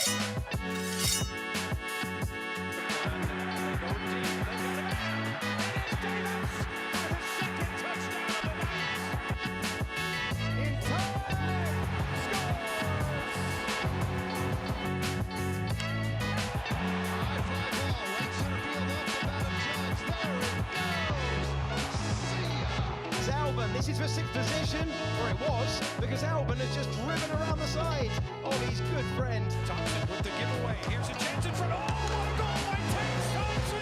This is for sixth position, or it was, because Albon has just driven around the side of his good friend. Thompson with the giveaway. Here's a chance in front. Oh, what a goal by James Thompson!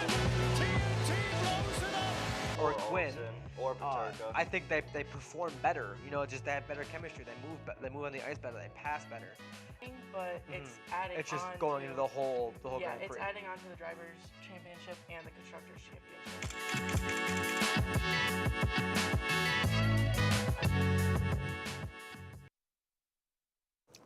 TNT blows it up. Or Quinn. Or Paterka. I think they perform better. You know, just they have better chemistry. They move on the ice better. They pass better. But it's adding. It's just on going to, into the whole. Yeah, Grand it's Prix. adding on to the drivers' championship and the constructors' championship.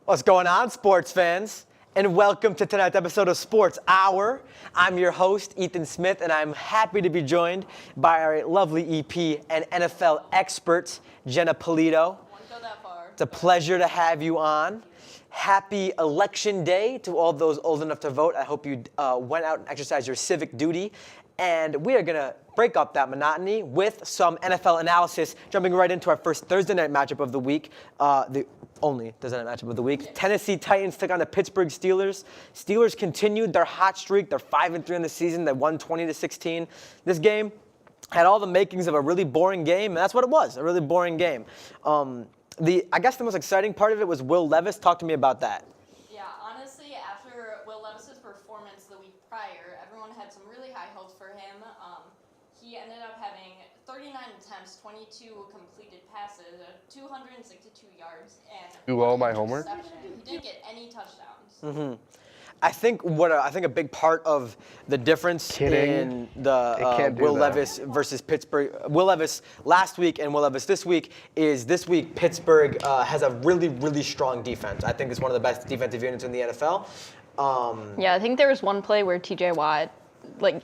What's going on, sports fans? And welcome to tonight's episode of Sports Hour. I'm your host, Ethan Smith, and I'm happy to be joined by our lovely EP and NFL expert, Jenna Polito. Won't go that far. It's a pleasure to have you on. Happy Election Day to all those old enough to vote. I hope you went out and exercised your civic duty. And we are going to break up that monotony with some NFL analysis, jumping right into our first Thursday night matchup of the week, the only Thursday night matchup of the week. Tennessee Titans took on the Pittsburgh Steelers. Steelers continued their hot streak. They're 5-3 in the season. They won 20-16. This game had all the makings of a really boring game, and that's what it was, a really boring game. I guess the most exciting part of it was Will Levis. Talk to me about that. Yeah, honestly, after Will Levis's performance the week prior, everyone had some really high hopes for him. He ended up having 39 attempts, 22 completed passes, 262 yards, and do all my homework. He didn't get any touchdowns. Mm-hmm. I think a big part of the difference in the Will Levis versus Pittsburgh, Will Levis last week and Will Levis this week Pittsburgh has a really, really strong defense. I think it's one of the best defensive units in the NFL. Yeah, I think there was one play where T.J. Watt,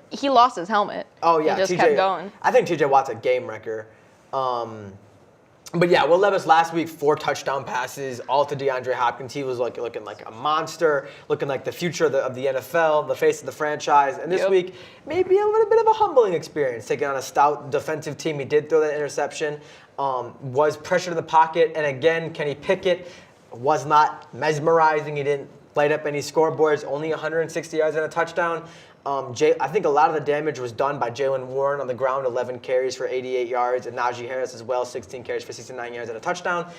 he lost his helmet. Oh yeah, he just kept going. I think T.J. Watt's a game wrecker. But yeah, Will Levis last week, 4 touchdown passes, all to DeAndre Hopkins. He was looking like a monster, looking like the future of the NFL, the face of the franchise. And this week, maybe a little bit of a humbling experience, taking on a stout defensive team. He did throw that interception, was pressured in the pocket, and again, Kenny Pickett was not mesmerizing. He didn't light up any scoreboards, only 160 yards and a touchdown. I think a lot of the damage was done by Jaylen Warren on the ground, 11 carries for 88 yards, and Najee Harris as well, 16 carries for 69 yards and a touchdown.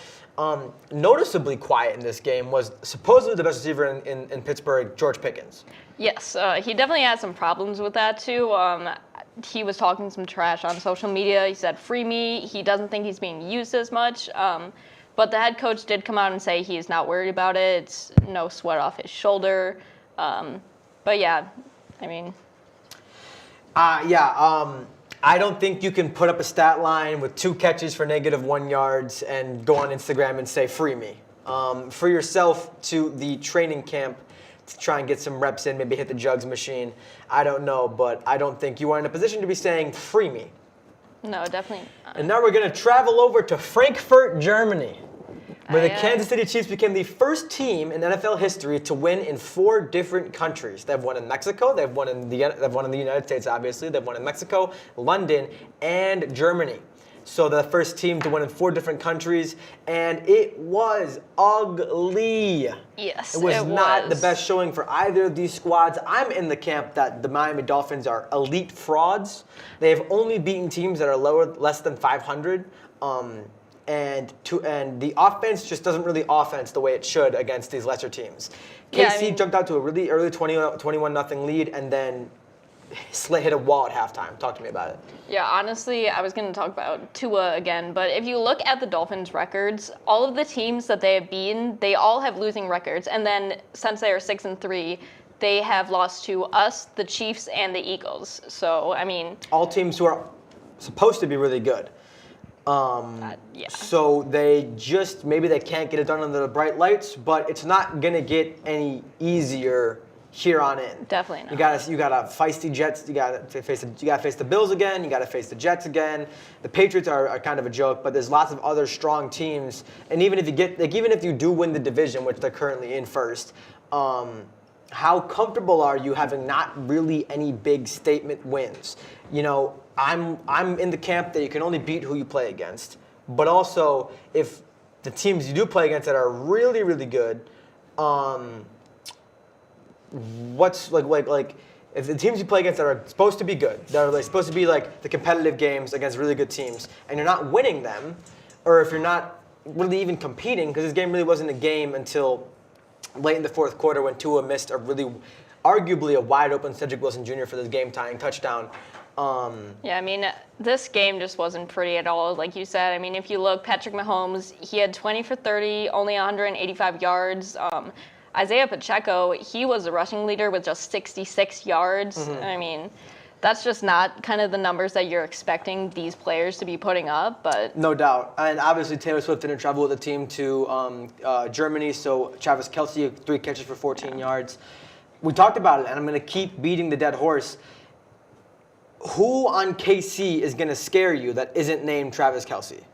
Noticeably quiet in this game was supposedly the best receiver in Pittsburgh, George Pickens. Yes, he definitely had some problems with that too. He was talking some trash on social media. He said, "Free me." He doesn't think he's being used as much. But the head coach did come out and say he's not worried about it. It's no sweat off his shoulder. But yeah, I mean. I don't think you can put up a stat line with 2 catches for -1 yards and go on Instagram and say, "Free me." Free yourself to the training camp to try and get some reps in, maybe hit the jugs machine. I don't know, but I don't think you are in a position to be saying, "Free me." No, definitely not. And now we're going to travel over to Frankfurt, Germany, where the Kansas City Chiefs became the first team in NFL history to win in 4 different countries. They've won in Mexico, they've won in the United States, obviously, they've won in Mexico, London, and Germany. So they're the first team to win in 4 different countries, and it was ugly. Yes, it was not the best showing for either of these squads. I'm in the camp that the Miami Dolphins are elite frauds. They have only beaten teams that are less than 500. And the offense just doesn't really offense the way it should against these lesser teams. KC jumped out to a really early 21-0 lead and then hit a wall at halftime. Talk to me about it. Yeah, honestly, I was going to talk about Tua again, but if you look at the Dolphins' records, all of the teams that they have beaten, they all have losing records. And then since they are 6-3, they have lost to us, the Chiefs, and the Eagles. So, I mean, all teams who are supposed to be really good. So maybe they can't get it done under the bright lights, but it's not gonna get any easier here on in. Definitely not. You got a feisty Jets. You got to face the Bills again. You got to face the Jets again. The Patriots are kind of a joke, but there's lots of other strong teams. And even if you do win the division, which they're currently in first, how comfortable are you having not really any big statement wins? You know, I'm in the camp that you can only beat who you play against, but also if the teams you do play against that are really, really good, what's like if the teams you play against that are supposed to be good, that are like supposed to be like the competitive games against really good teams, and you're not winning them, or if you're not really even competing, because this game really wasn't a game until late in the fourth quarter when Tua missed a really, arguably a wide open Cedric Wilson Jr. for this game-tying touchdown. Yeah, I mean, this game just wasn't pretty at all, like you said. I mean, if you look, Patrick Mahomes, he had 20 for 30, only 185 yards. Isaiah Pacheco, he was the rushing leader with just 66 yards. I mean, that's just not kind of the numbers that you're expecting these players to be putting up, but... No doubt. And obviously Taylor Swift didn't travel with the team to Germany, so Travis Kelce, 3 catches for 14 yards. We talked about it, and I'm going to keep beating the dead horse. Who on KC is going to scare you that isn't named Travis Kelce?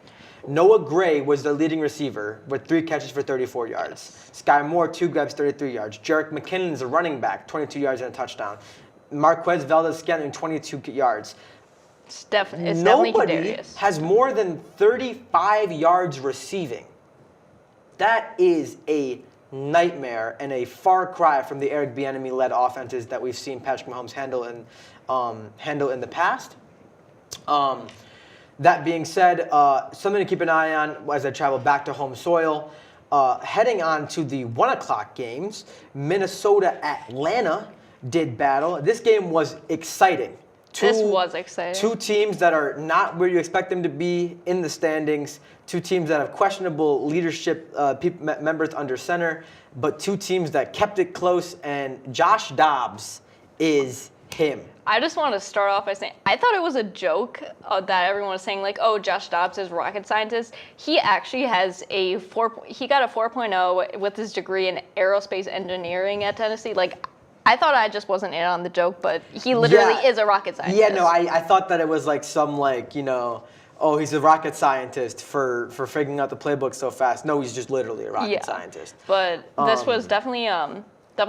Noah Gray was the leading receiver with 3 catches for 34 yards. Sky Moore, 2 grabs, 33 yards. Jerick McKinnon is a running back, 22 yards and a touchdown. Marquez Valdez-Scantling, 22 yards. It's definitely Kadarius. Has more than 35 yards receiving. That is a nightmare and a far cry from the Eric Bieniemy-led offenses that we've seen Patrick Mahomes handle in the past. That being said, something to keep an eye on as I travel back to home soil. Heading on to the 1 o'clock games, Minnesota-Atlanta did battle. This game was exciting. This was exciting. 2 teams that are not where you expect them to be in the standings. 2 teams that have questionable leadership members under center, but 2 teams that kept it close, and Josh Dobbs is him. I just want to start off by saying I thought it was a joke that everyone was saying, like, oh, Josh Dobbs is rocket scientist. He actually has he got a 4.0 with his degree in aerospace engineering at Tennessee. Like, I thought I just wasn't in on the joke, but he literally is a rocket scientist. Yeah, no, I thought that it was like some, like, you know, oh, he's a rocket scientist for figuring out the playbook so fast. No, he's just literally a rocket scientist. But this was definitely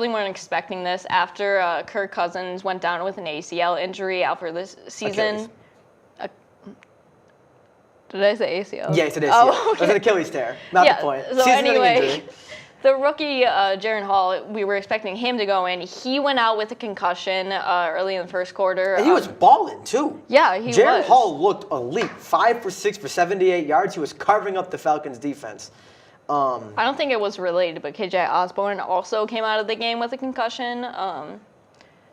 weren't expecting this after Kirk Cousins went down with an ACL injury out for this season. Did I say ACL? Yeah, it's an ACL. Oh, okay. It was an Achilles tear. Not the point. So anyway, the rookie, Jaren Hall, we were expecting him to go in. He went out with a concussion early in the first quarter. And he was balling, too. Yeah, he was. Jaren Hall looked elite. 5 for 6 for 78 yards. He was carving up the Falcons' defense. I don't think it was related, but KJ Osborne also came out of the game with a concussion.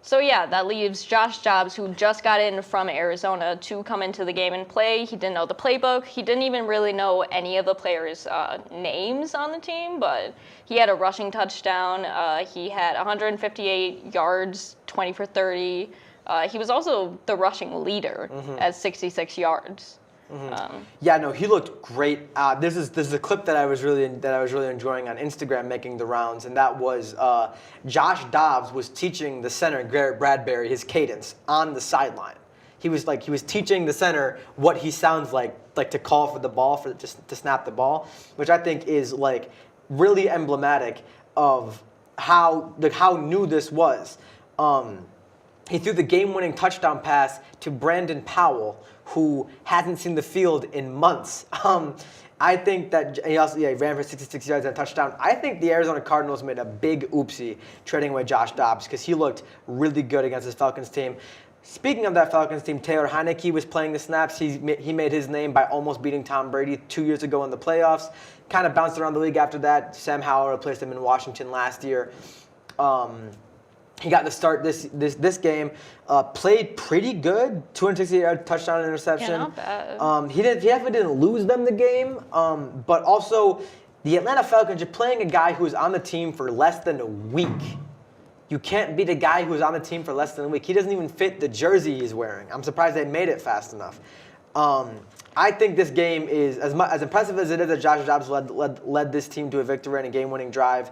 So yeah, that leaves Josh Dobbs, who just got in from Arizona, to come into the game and play. He didn't know the playbook. He didn't even really know any of the players' names on the team, but he had a rushing touchdown. He had 158 yards, 20 for 30. He was also the rushing leader at 66 yards. Yeah, no, he looked great. This is a clip that I was really enjoying on Instagram, making the rounds, and that was Josh Dobbs was teaching the center Garrett Bradbury his cadence on the sideline. He was teaching the center what he sounds like to call for the ball, to snap the ball, which I think is like really emblematic of how new this was. He threw the game-winning touchdown pass to Brandon Powell, who hasn't seen the field in months. I think that he ran for 66 yards and a touchdown. I think the Arizona Cardinals made a big oopsie trading away Josh Dobbs because he looked really good against this Falcons team. Speaking of that Falcons team, Taylor Heineke was playing the snaps. He made his name by almost beating Tom Brady 2 years ago in the playoffs. Kind of bounced around the league after that. Sam Howell replaced him in Washington last year. He got to start this game. Played pretty good. 260-yard touchdown and interception. Yeah, not bad. He definitely didn't lose them the game. But also, the Atlanta Falcons, you're playing a guy who's on the team for less than a week. You can't beat a guy who's on the team for less than a week. He doesn't even fit the jersey he's wearing. I'm surprised they made it fast enough. I think this game is, as impressive as it is that Josh Dobbs led this team to a victory and a game-winning drive,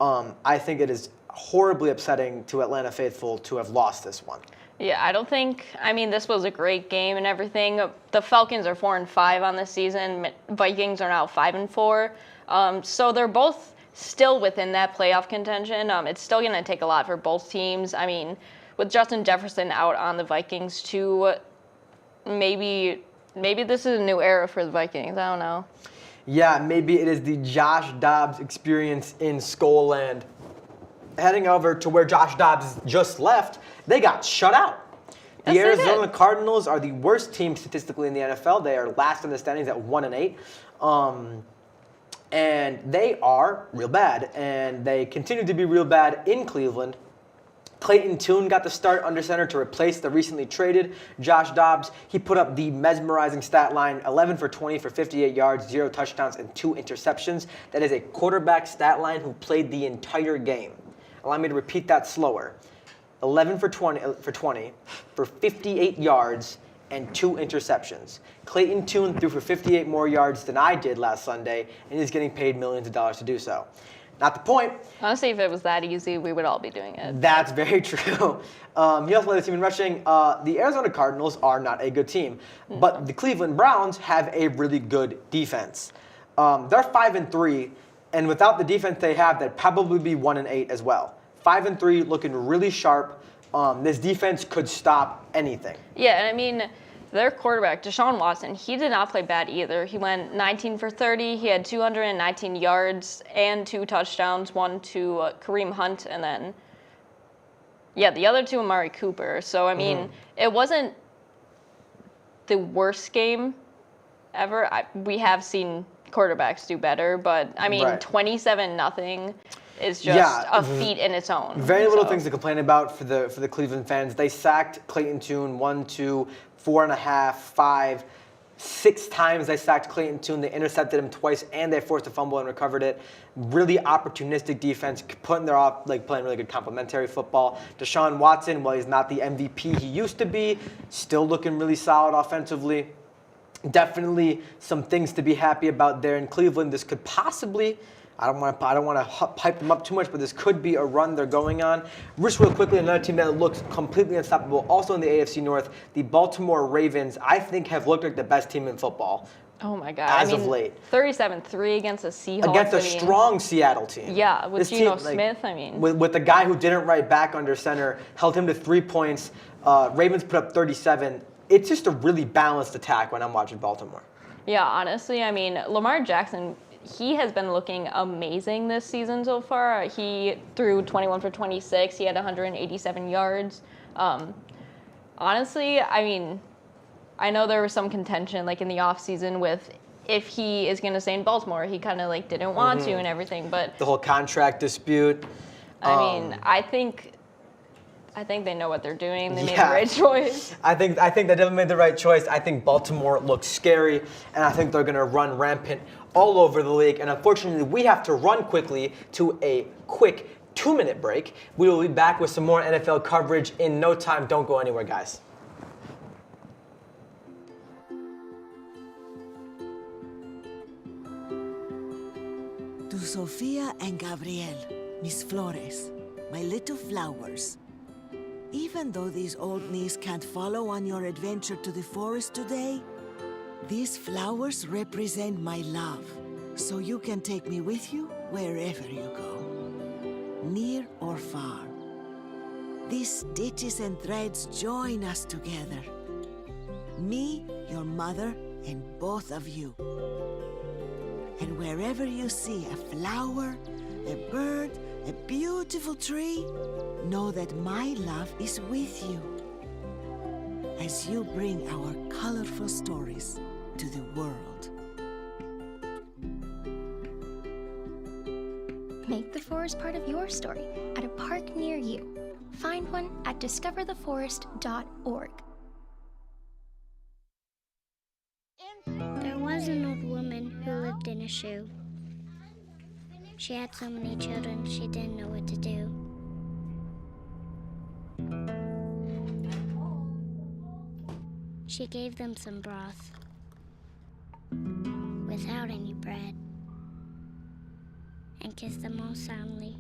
I think it is horribly upsetting to Atlanta faithful to have lost this one. Yeah, this was a great game and everything. The Falcons are 4-5 on this season. Vikings are now 5-4. So they're both still within that playoff contention. It's still going to take a lot for both teams. I mean, with Justin Jefferson out on the Vikings too, maybe this is a new era for the Vikings. I don't know. Yeah, maybe it is the Josh Dobbs experience in Skullland. Heading over to where Josh Dobbs just left, they got shut out. The Yes, they Arizona did. Cardinals are the worst team statistically in the NFL. They are last in the standings at 1-8. And they are real bad. And they continue to be real bad in Cleveland. Clayton Tune got the start under center to replace the recently traded Josh Dobbs. He put up the mesmerizing stat line, 11 for 20 for 58 yards, 0 touchdowns, and 2 interceptions. That is a quarterback stat line who played the entire game. Allow me to repeat that slower. 11 for 20 for 58 yards and 2 interceptions. Clayton Tune threw for 58 more yards than I did last Sunday, and he's getting paid millions of dollars to do so. Not the point. Honestly, if it was that easy, we would all be doing it. That's very true. He also led the team in rushing. The Arizona Cardinals are not a good team, but the Cleveland Browns have a really good defense. They're 5-3, and without the defense they have, they'd probably be 1-8 as well. 5-3, looking really sharp. This defense could stop anything. Yeah, and I mean, their quarterback, Deshaun Watson, he did not play bad either. He went 19 for 30. He had 219 yards and 2 touchdowns, one to Kareem Hunt, and then, the other 2 Amari Cooper. So, I mean, it wasn't the worst game ever. We have seen quarterbacks do better, but, I mean, 27-0 is just a feat in its own. Very little things to complain about for the Cleveland fans. They sacked Clayton Tune 1, 2, 4.5, 5, 6 times. They sacked Clayton Tune. They intercepted him twice, and they forced a fumble and recovered it. Really opportunistic defense, playing really good complementary football. Deshaun Watson, while he's not the MVP he used to be, still looking really solid offensively. Definitely some things to be happy about there in Cleveland. This could possibly, I don't want to hype them up too much, but this could be a run they're going on. Just real quickly, another team that looks completely unstoppable, also in the AFC North, the Baltimore Ravens, I think have looked like the best team in football. Oh my God! Of late, 37-3 against the Seahawks. Against a strong Seattle team. Yeah, with This Geno team, Smith. I mean, with the guy who didn't write back under center, held him to 3 points. Ravens put up 37. It's just a really balanced attack when I'm watching Baltimore. Yeah, honestly, I mean, Lamar Jackson, he has been looking amazing this season so far. He threw 21 for 26. He had 187 yards. Honestly, I mean, I know there was some contention in the offseason with if he is going to stay in Baltimore. He kind of didn't want to and everything, but the whole contract dispute. I mean, I think they know what they're doing. They made the right choice. I think they definitely made the right choice. I think Baltimore looks scary, and I think they're going to run rampant all over the league. And unfortunately, we have to run quickly to a quick 2-minute break. We will be back with some more NFL coverage in no time. Don't go anywhere, guys. To Sofia and Gabriel, Miss Flores, my little flowers. Even though these old knees can't follow on your adventure to the forest today, these flowers represent my love, so you can take me with you wherever you go, near or far. These stitches and threads join us together. Me, your mother, and both of you. And wherever you see a flower, a bird, a beautiful tree, know that my love is with you as you bring our colorful stories to the world. Make the forest part of your story at a park near you. Find one at discovertheforest.org. There was an old woman who lived in a shoe. She had so many children, she didn't know what to do. She gave them some broth without any bread and kissed them all soundly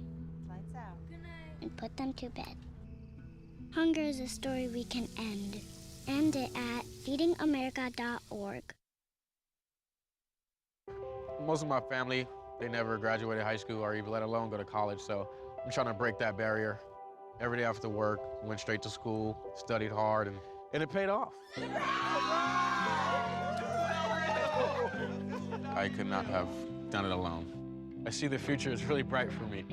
and put them to bed. Hunger is a story we can end. End it at feedingamerica.org. Most of my family they never graduated high school or even let alone go to college. So I'm trying to break that barrier. Every day after work, went straight to school, studied hard, and it paid off. I could not have done it alone. I see the future is really bright for me.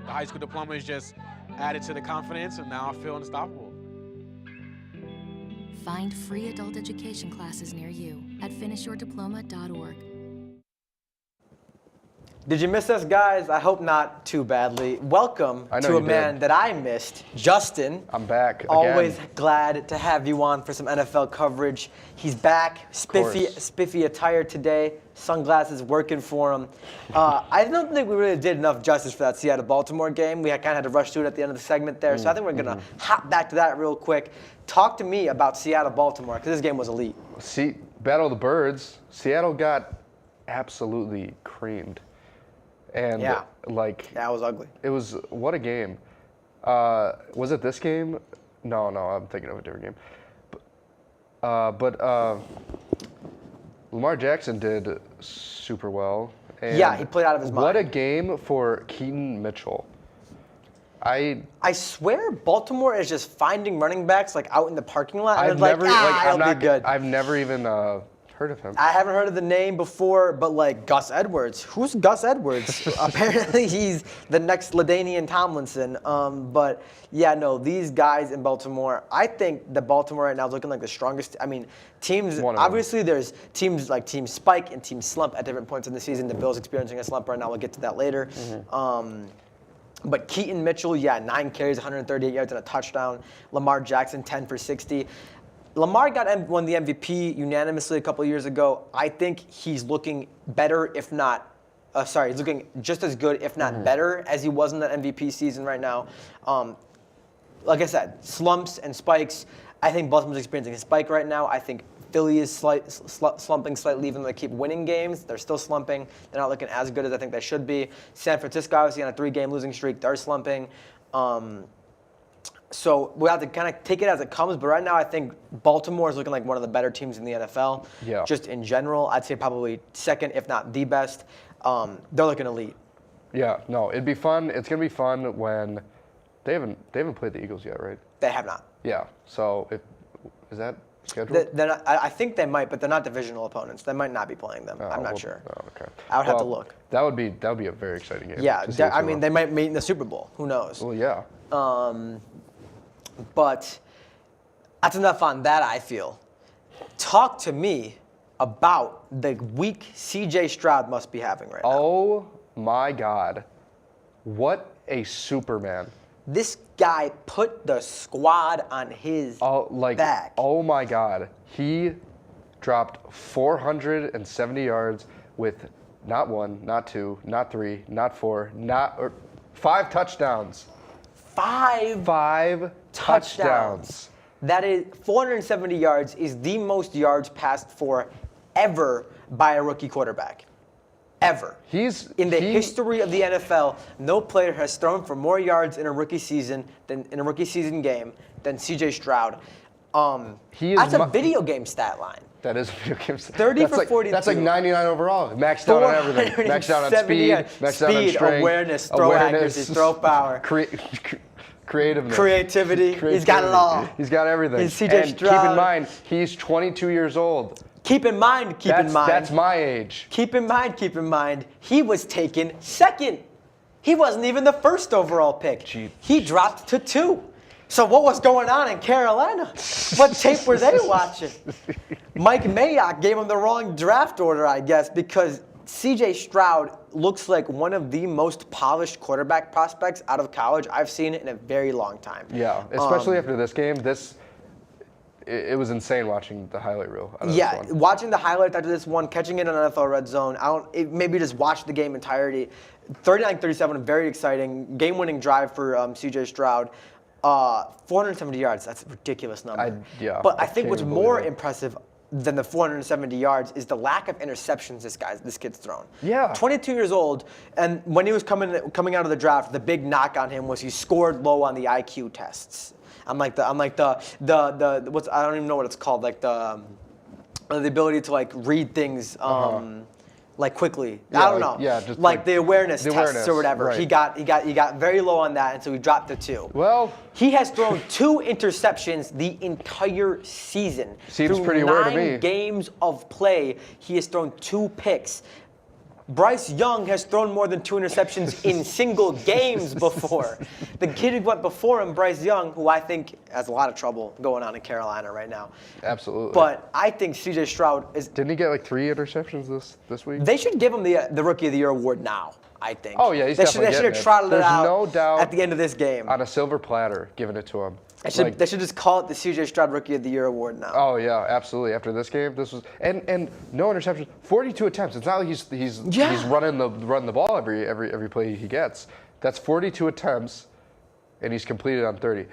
The high school diploma is just added to the confidence, and now I feel unstoppable. Find free adult education classes near you at finishyourdiploma.org. Did you miss us, guys? I hope not too badly. Welcome to a man that I missed, Justin. I'm back again. Always glad to have you on for some NFL coverage. He's back, spiffy attire today, sunglasses working for him. I don't think we really did enough justice for that Seattle-Baltimore game. We kind of had to rush through it at the end of the segment there, so I think we're going to hop back to that real quick. Talk to me about Seattle-Baltimore, because this game was elite. Battle of the Birds, Seattle got absolutely creamed. And that was ugly. It was, what a game. Was it this game? No, I'm thinking of a different game. But Lamar Jackson did super well. And yeah, he played out of his mind. What a game for Keaton Mitchell. I swear Baltimore is just finding running backs like out in the parking lot. I've never even heard of him. I haven't heard of the name before, but like Gus Edwards. Who's Gus Edwards? Apparently he's the next LaDainian Tomlinson. But yeah, no, these guys in Baltimore, I think that Baltimore right now is looking like the strongest. I mean, teams, obviously there's teams like Team Spike and Team Slump at different points in the season. The Bills experiencing a slump right now. We'll get to that later. But Keaton Mitchell, 9 carries, 138 yards and a touchdown. Lamar Jackson, 10 for 60. Lamar won the MVP unanimously a couple of years ago. I think he's looking better, if not, he's looking just as good, if not better, as he was in that MVP season right now. Like I said, slumps and spikes. I think Baltimore's experiencing a spike right now. I think Philly is slumping slightly, even though they keep winning games. They're still slumping. They're not looking as good as I think they should be. San Francisco, obviously, on a 3-game losing streak. They're slumping. So we'll have to kind of take it as it comes. But right now, I think Baltimore is looking like one of the better teams in the NFL. Yeah. Just in general, I'd say probably second, if not the best. They're looking elite. Yeah, no, it'd be fun. It's gonna be fun when they haven't played the Eagles yet, right? They have not. Yeah. So is that scheduled? I think they might, but they're not divisional opponents. They might not be playing them. I'm not sure. Oh, okay. I would have to look. That would be a very exciting game. Yeah, I mean, they might meet in the Super Bowl. Who knows? Well, yeah. But that's enough on that, I feel. Talk to me about the week C.J. Stroud must be having right now. Oh, my God. What a Superman. This guy put the squad on his back. Oh, my God. He dropped 470 yards with not 1, not 2, not 3, not 4, 5 touchdowns. Five touchdowns. That is 470 yards is the most yards passed for ever by a rookie quarterback. Ever. In the history of the NFL, no player has thrown for more yards in a rookie season game than C.J. Stroud. That's a video game stat line. That is a video game stat. 30 for 42. That's like 99 overall. Maxed out on everything. Maxed out on speed. Maxed out on strength. Awareness, throw accuracy, throw power. Creativity. He's got it all. He's got everything. He's C.J. Stroud. Keep in mind, he's 22 years old. Keep in mind. That's my age. Keep in mind, he was taken second. He wasn't even the first overall pick. He dropped to 2. So what was going on in Carolina? What tape were they watching? Mike Mayock gave him the wrong draft order, I guess, because C.J. Stroud looks like one of the most polished quarterback prospects out of college I've seen in a very long time. Yeah, especially after this game. It was insane watching the highlight reel. Watching the highlights after this one, catching it on NFL Red Zone. Maybe just watch the game entirety. 39-37, very exciting. Game-winning drive for C.J. Stroud. 470 yards, that's a ridiculous number. But I think what's more impressive than the 470 yards is the lack of interceptions this kid's thrown. Yeah. 22 years old, and when he was coming out of the draft, the big knock on him was he scored low on the IQ tests. I don't even know what it's called, like the ability to like read things. like quickly. Yeah, I don't like- know. yeah, just like like the awareness the tests awareness, or whatever. right. He got very low on that, and so he dropped to 2. Well, he has thrown 2 interceptions the entire season. Seems Through pretty rare to 9 me. games of play, he has thrown 2 picks. Bryce Young has thrown more than 2 interceptions in single games before. The kid who went before him, Bryce Young, who I think has a lot of trouble going on in Carolina right now. absolutely. But I think C.J. Stroud is. Didn't he get like 3 interceptions this week? They should give him the Rookie of the Year award now, I think. Oh, yeah, he's they definitely should have getting it. trotted it There's out no doubt at the end of this game. on a silver platter, giving it to him. They should just call it the C.J. Stroud Rookie of the Year award now. Oh yeah, absolutely. After this game, this was and no interceptions, 42 attempts. It's not like he's running the ball every play he gets. That's 42 attempts, and he's completed on 30.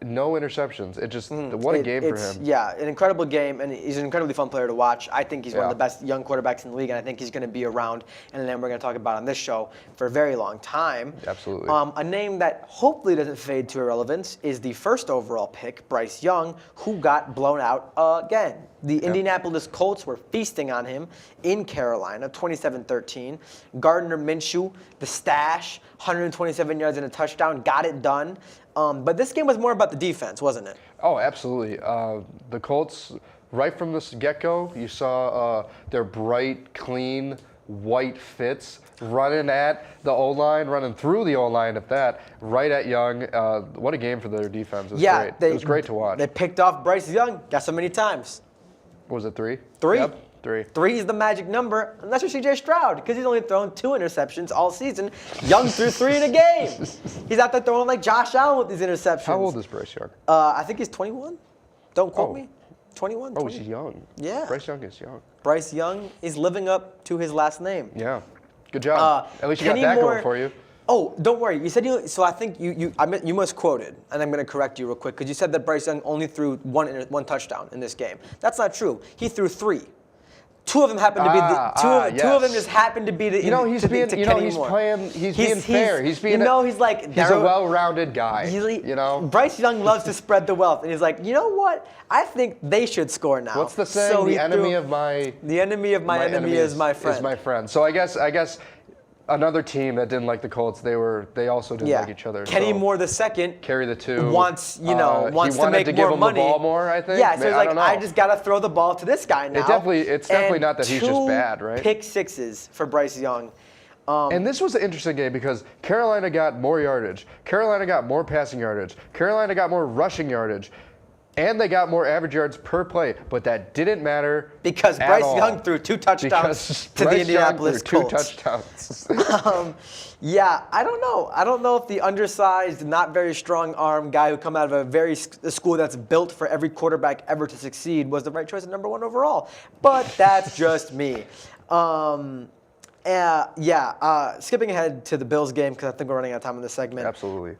No interceptions. It just what a game for him. Yeah, an incredible game, and he's an incredibly fun player to watch. I think he's one of the best young quarterbacks in the league, and I think he's going to be around, and then we're going to talk about on this show for a very long time. Absolutely. A name that hopefully doesn't fade to irrelevance is the first overall pick, Bryce Young, who got blown out again. The Indianapolis Colts were feasting on him in Carolina, 27-13. Gardner Minshew, the stash, 127 yards and a touchdown, got it done. But this game was more about the defense, wasn't it? Oh, absolutely. The Colts, right from the get-go, you saw their bright, clean, white fits running at the O-line, running through the O-line at that, right at Young. What a game for their defense. It was great. It was great to watch. They picked off Bryce Young. Guess how many times? Was it 3? 3. Yep, 3. 3 is the magic number, unless you're C.J. Stroud, because he's only thrown 2 interceptions all season. Young threw 3 in a game. He's out there throwing like Josh Allen with these interceptions. How old is Bryce Young? I think he's 21. Don't quote me. 21. Oh, he's young. Yeah. Bryce Young is young. Bryce Young is living up to his last name. Yeah. Good job. At least you got Kenny that Moore, going for you. Oh, don't worry. You said you. So I think you misquoted, and I'm going to correct you real quick because you said that Bryce Young only threw one touchdown in this game. That's not true. He threw 3. 2 of them happened to be the two of them just happened to be the. He's being fair. He's being he's like he's a well-rounded guy. Bryce Young loves to spread the wealth, and he's like, you know what? I think they should score now. What's the saying? So the enemy of my enemy is my friend. Is my friend. So I guess another team that didn't like the Colts, they also didn't like each other. Kenny Moore the second carry the 2 wants he to make wanted to give more him money. The ball more, I think. Yeah, so he's like, I don't know. I just gotta throw the ball to this guy now. It's definitely not that he's just bad, right? 2 pick sixes for Bryce Young. And this was an interesting game because Carolina got more yardage. Carolina got more passing yardage. Carolina got more rushing yardage. And they got more average yards per play, but that didn't matter because Bryce Young threw 2 touchdowns to the Indianapolis Colts. 2 touchdowns. Yeah, I don't know. I don't know if the undersized, not very strong arm guy who come out of a school that's built for every quarterback ever to succeed was the right choice at number 1 overall. But that's just me. Skipping ahead to the Bills game because I think we're running out of time in this segment. Absolutely.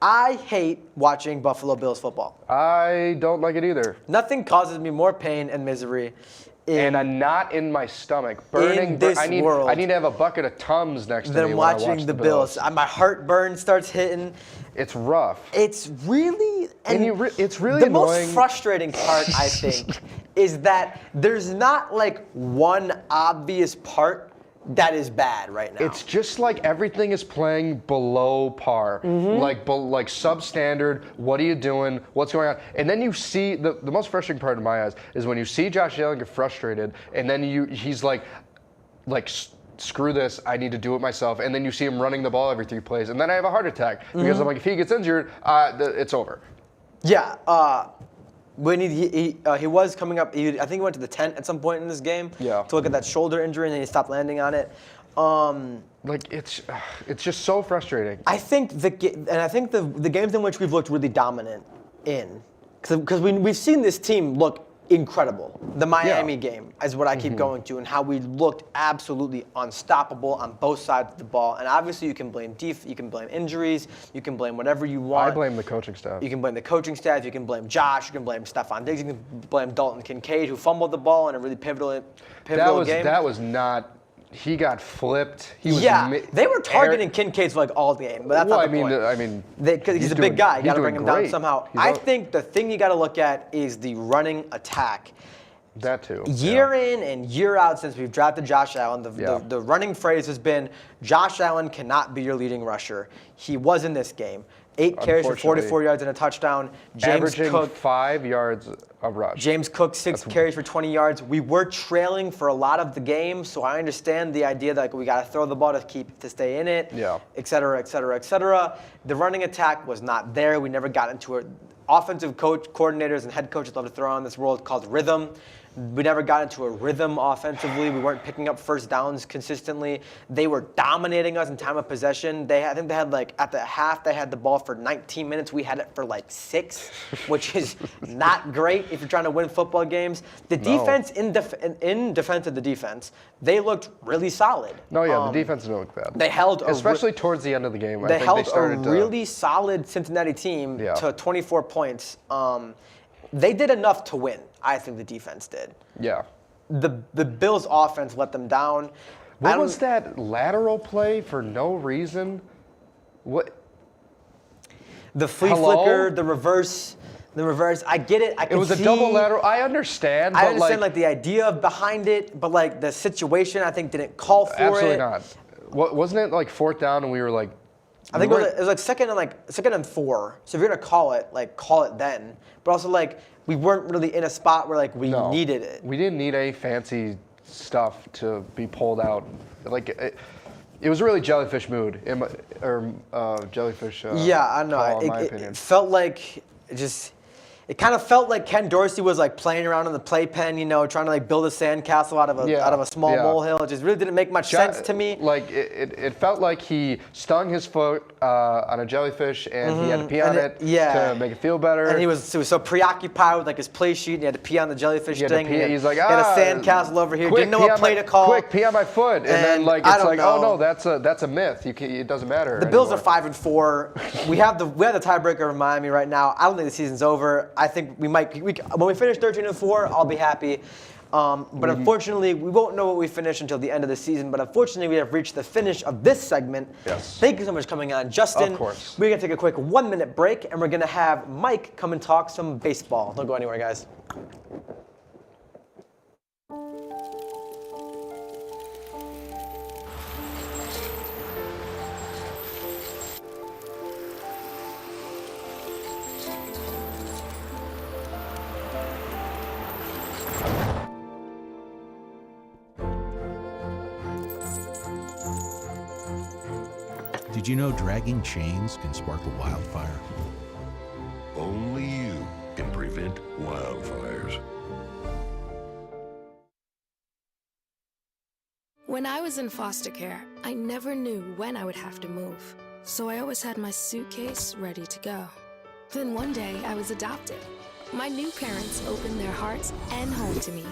I hate watching Buffalo Bills football. I don't like it either. Nothing causes me more pain and misery. And a knot in my stomach, burning. In this world, I need to have a bucket of Tums next to me than when I watching watch the Bills. My heartburn starts hitting. It's rough. It's really it's really the annoying. most frustrating part, I think, is that there's not like one obvious part that is bad right now. It's just like everything is playing below par, like substandard. What are you doing? What's going on? And then you see the most frustrating part in my eyes is when you see Josh Allen get frustrated, and then he's like screw this, I need to do it myself. And then you see him running the ball every 3 plays, and then I have a heart attack because I'm like, if he gets injured, it's over. Yeah. When he was coming up, I think he went to the tent at some point in this game to look at that shoulder injury, and then he stopped landing on it. It's just so frustrating. I think the games in which we've looked really dominant in, because we've seen this team look incredible. The Miami game is what I keep going to, and how we looked absolutely unstoppable on both sides of the ball. And obviously, you can blame you can blame injuries, you can blame whatever you want. I blame the coaching staff. You can blame the coaching staff. You can blame Josh. You can blame Stephon Diggs. You can blame Dalton Kincaid, who fumbled the ball in a really pivotal game. That was not. He got flipped. They were targeting Kincaid for like all game, but that's not the point. I mean, because he's a big guy. You got to bring him down great. somehow. I think the thing you got to look at is the running attack. That too. Year in and year out since we've drafted Josh Allen, the running phrase has been, Josh Allen cannot be your leading rusher. He was in this game. 8 carries for 44 yards and a touchdown. Averaging Cook, 5 yards a rush. James Cook, 6 carries for 20 yards. We were trailing for a lot of the game, so I understand the idea that we got to throw the ball to stay in it, et cetera, et cetera, et cetera. The running attack was not there. We never got into it. Offensive coordinators and head coaches love to throw on this world called rhythm. We never got into a rhythm offensively. We weren't picking up first downs consistently. They were dominating us in time of possession. I think they had at the half, they had the ball for 19 minutes. We had it for 6, which is not great if you're trying to win football games. The defense, in defense of the defense, they looked really solid. No, yeah, the defense didn't look bad. They held, especially towards the end of the game. They held a really solid Cincinnati team to 24 points. They did enough to win. I think the defense did. Yeah. The Bills' offense let them down. What was that lateral play for no reason? What? The flea flicker, the reverse. I get it. It was a double lateral. I understand. I understand the idea behind it, but the situation I think didn't call for it. Absolutely not. Wasn't it 4th down and we were I think it was second and 4. So if you're gonna call it then. But also we weren't really in a spot where we needed it. We didn't need any fancy stuff to be pulled out. It was really jellyfish mood, jellyfish. Yeah, I know. In my opinion, it felt like it kind of felt like Ken Dorsey was playing around in the playpen, trying to build a sandcastle out of a small molehill. It just really didn't make much sense to me. It felt like he stung his foot on a jellyfish and he had to pee on it to make it feel better. And he was so preoccupied with his play sheet and he had to pee on the jellyfish thing. He's like, he had a sandcastle over here. Didn't know what play to call. Quick, pee on my foot. And then oh no, that's a myth. It doesn't matter. The Bills are 5-4. We have the tiebreaker in Miami right now. I don't think the season's over. I think when we finish 13-4, I'll be happy. But unfortunately, we won't know what we finish until the end of the season. But unfortunately, we have reached the finish of this segment. Yes. Thank you so much for coming on, Justin. Of course. We're going to take a quick 1-minute break, and we're going to have Mike come and talk some baseball. Don't go anywhere, guys. Did you know dragging chains can spark a wildfire? Only you can prevent wildfires. When I was in foster care, I never knew when I would have to move, so I always had my suitcase ready to go. Then one day, I was adopted. My new parents opened their hearts and home to me.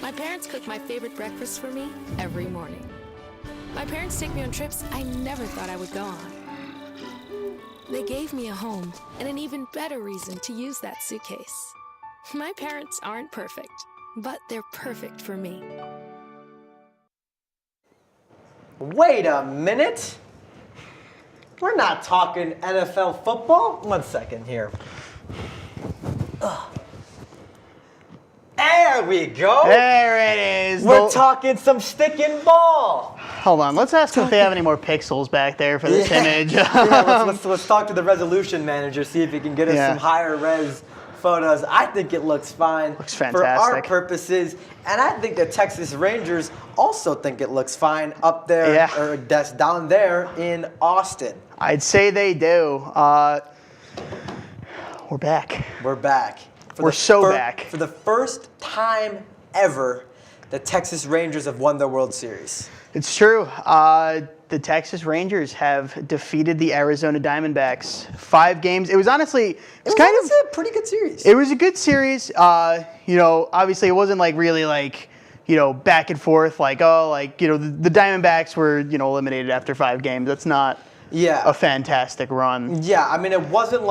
My parents cook my favorite breakfast for me every morning. My parents take me on trips I never thought I would go on. They gave me a home and an even better reason to use that suitcase. My parents aren't perfect, but they're perfect for me. Wait a minute. We're not talking NFL football. 1 second here. There we go. There it is. We're talking some stick and ball. Hold on. Let's ask them if they have any more pixels back there for this image. Let's talk to the resolution manager, see if he can get us some higher res photos. I think it looks fine. Looks fantastic. For our purposes. And I think the Texas Rangers also think it looks fine up there, or that's down there in Austin. I'd say they do. We're back. We're back. We're so back. For the first time ever, the Texas Rangers have won the World Series. It's true. The Texas Rangers have defeated the Arizona Diamondbacks 5 games. It was honestly, it was a pretty good series. It was a good series. Obviously it wasn't really back and forth. The Diamondbacks were eliminated after 5 games. That's not a fantastic run. Yeah, I mean it wasn't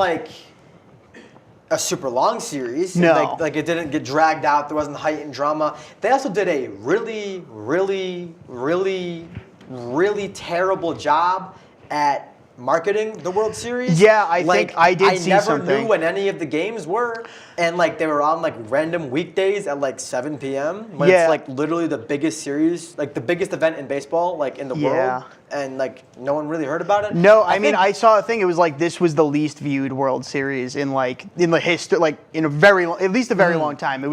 a super long series. No. It didn't get dragged out. There wasn't heightened drama. They also did a really, really, really, really terrible job at marketing the World Series. Yeah, I think I did see something. I never knew when any of the games were, and like they were on like random weekdays at like 7 p.m. when it's like literally the biggest series, like the biggest event in baseball, like in the world, and like no one really heard about it. No, I mean I saw a thing. It was like this was the least viewed World Series in the history, like in at least a very long time.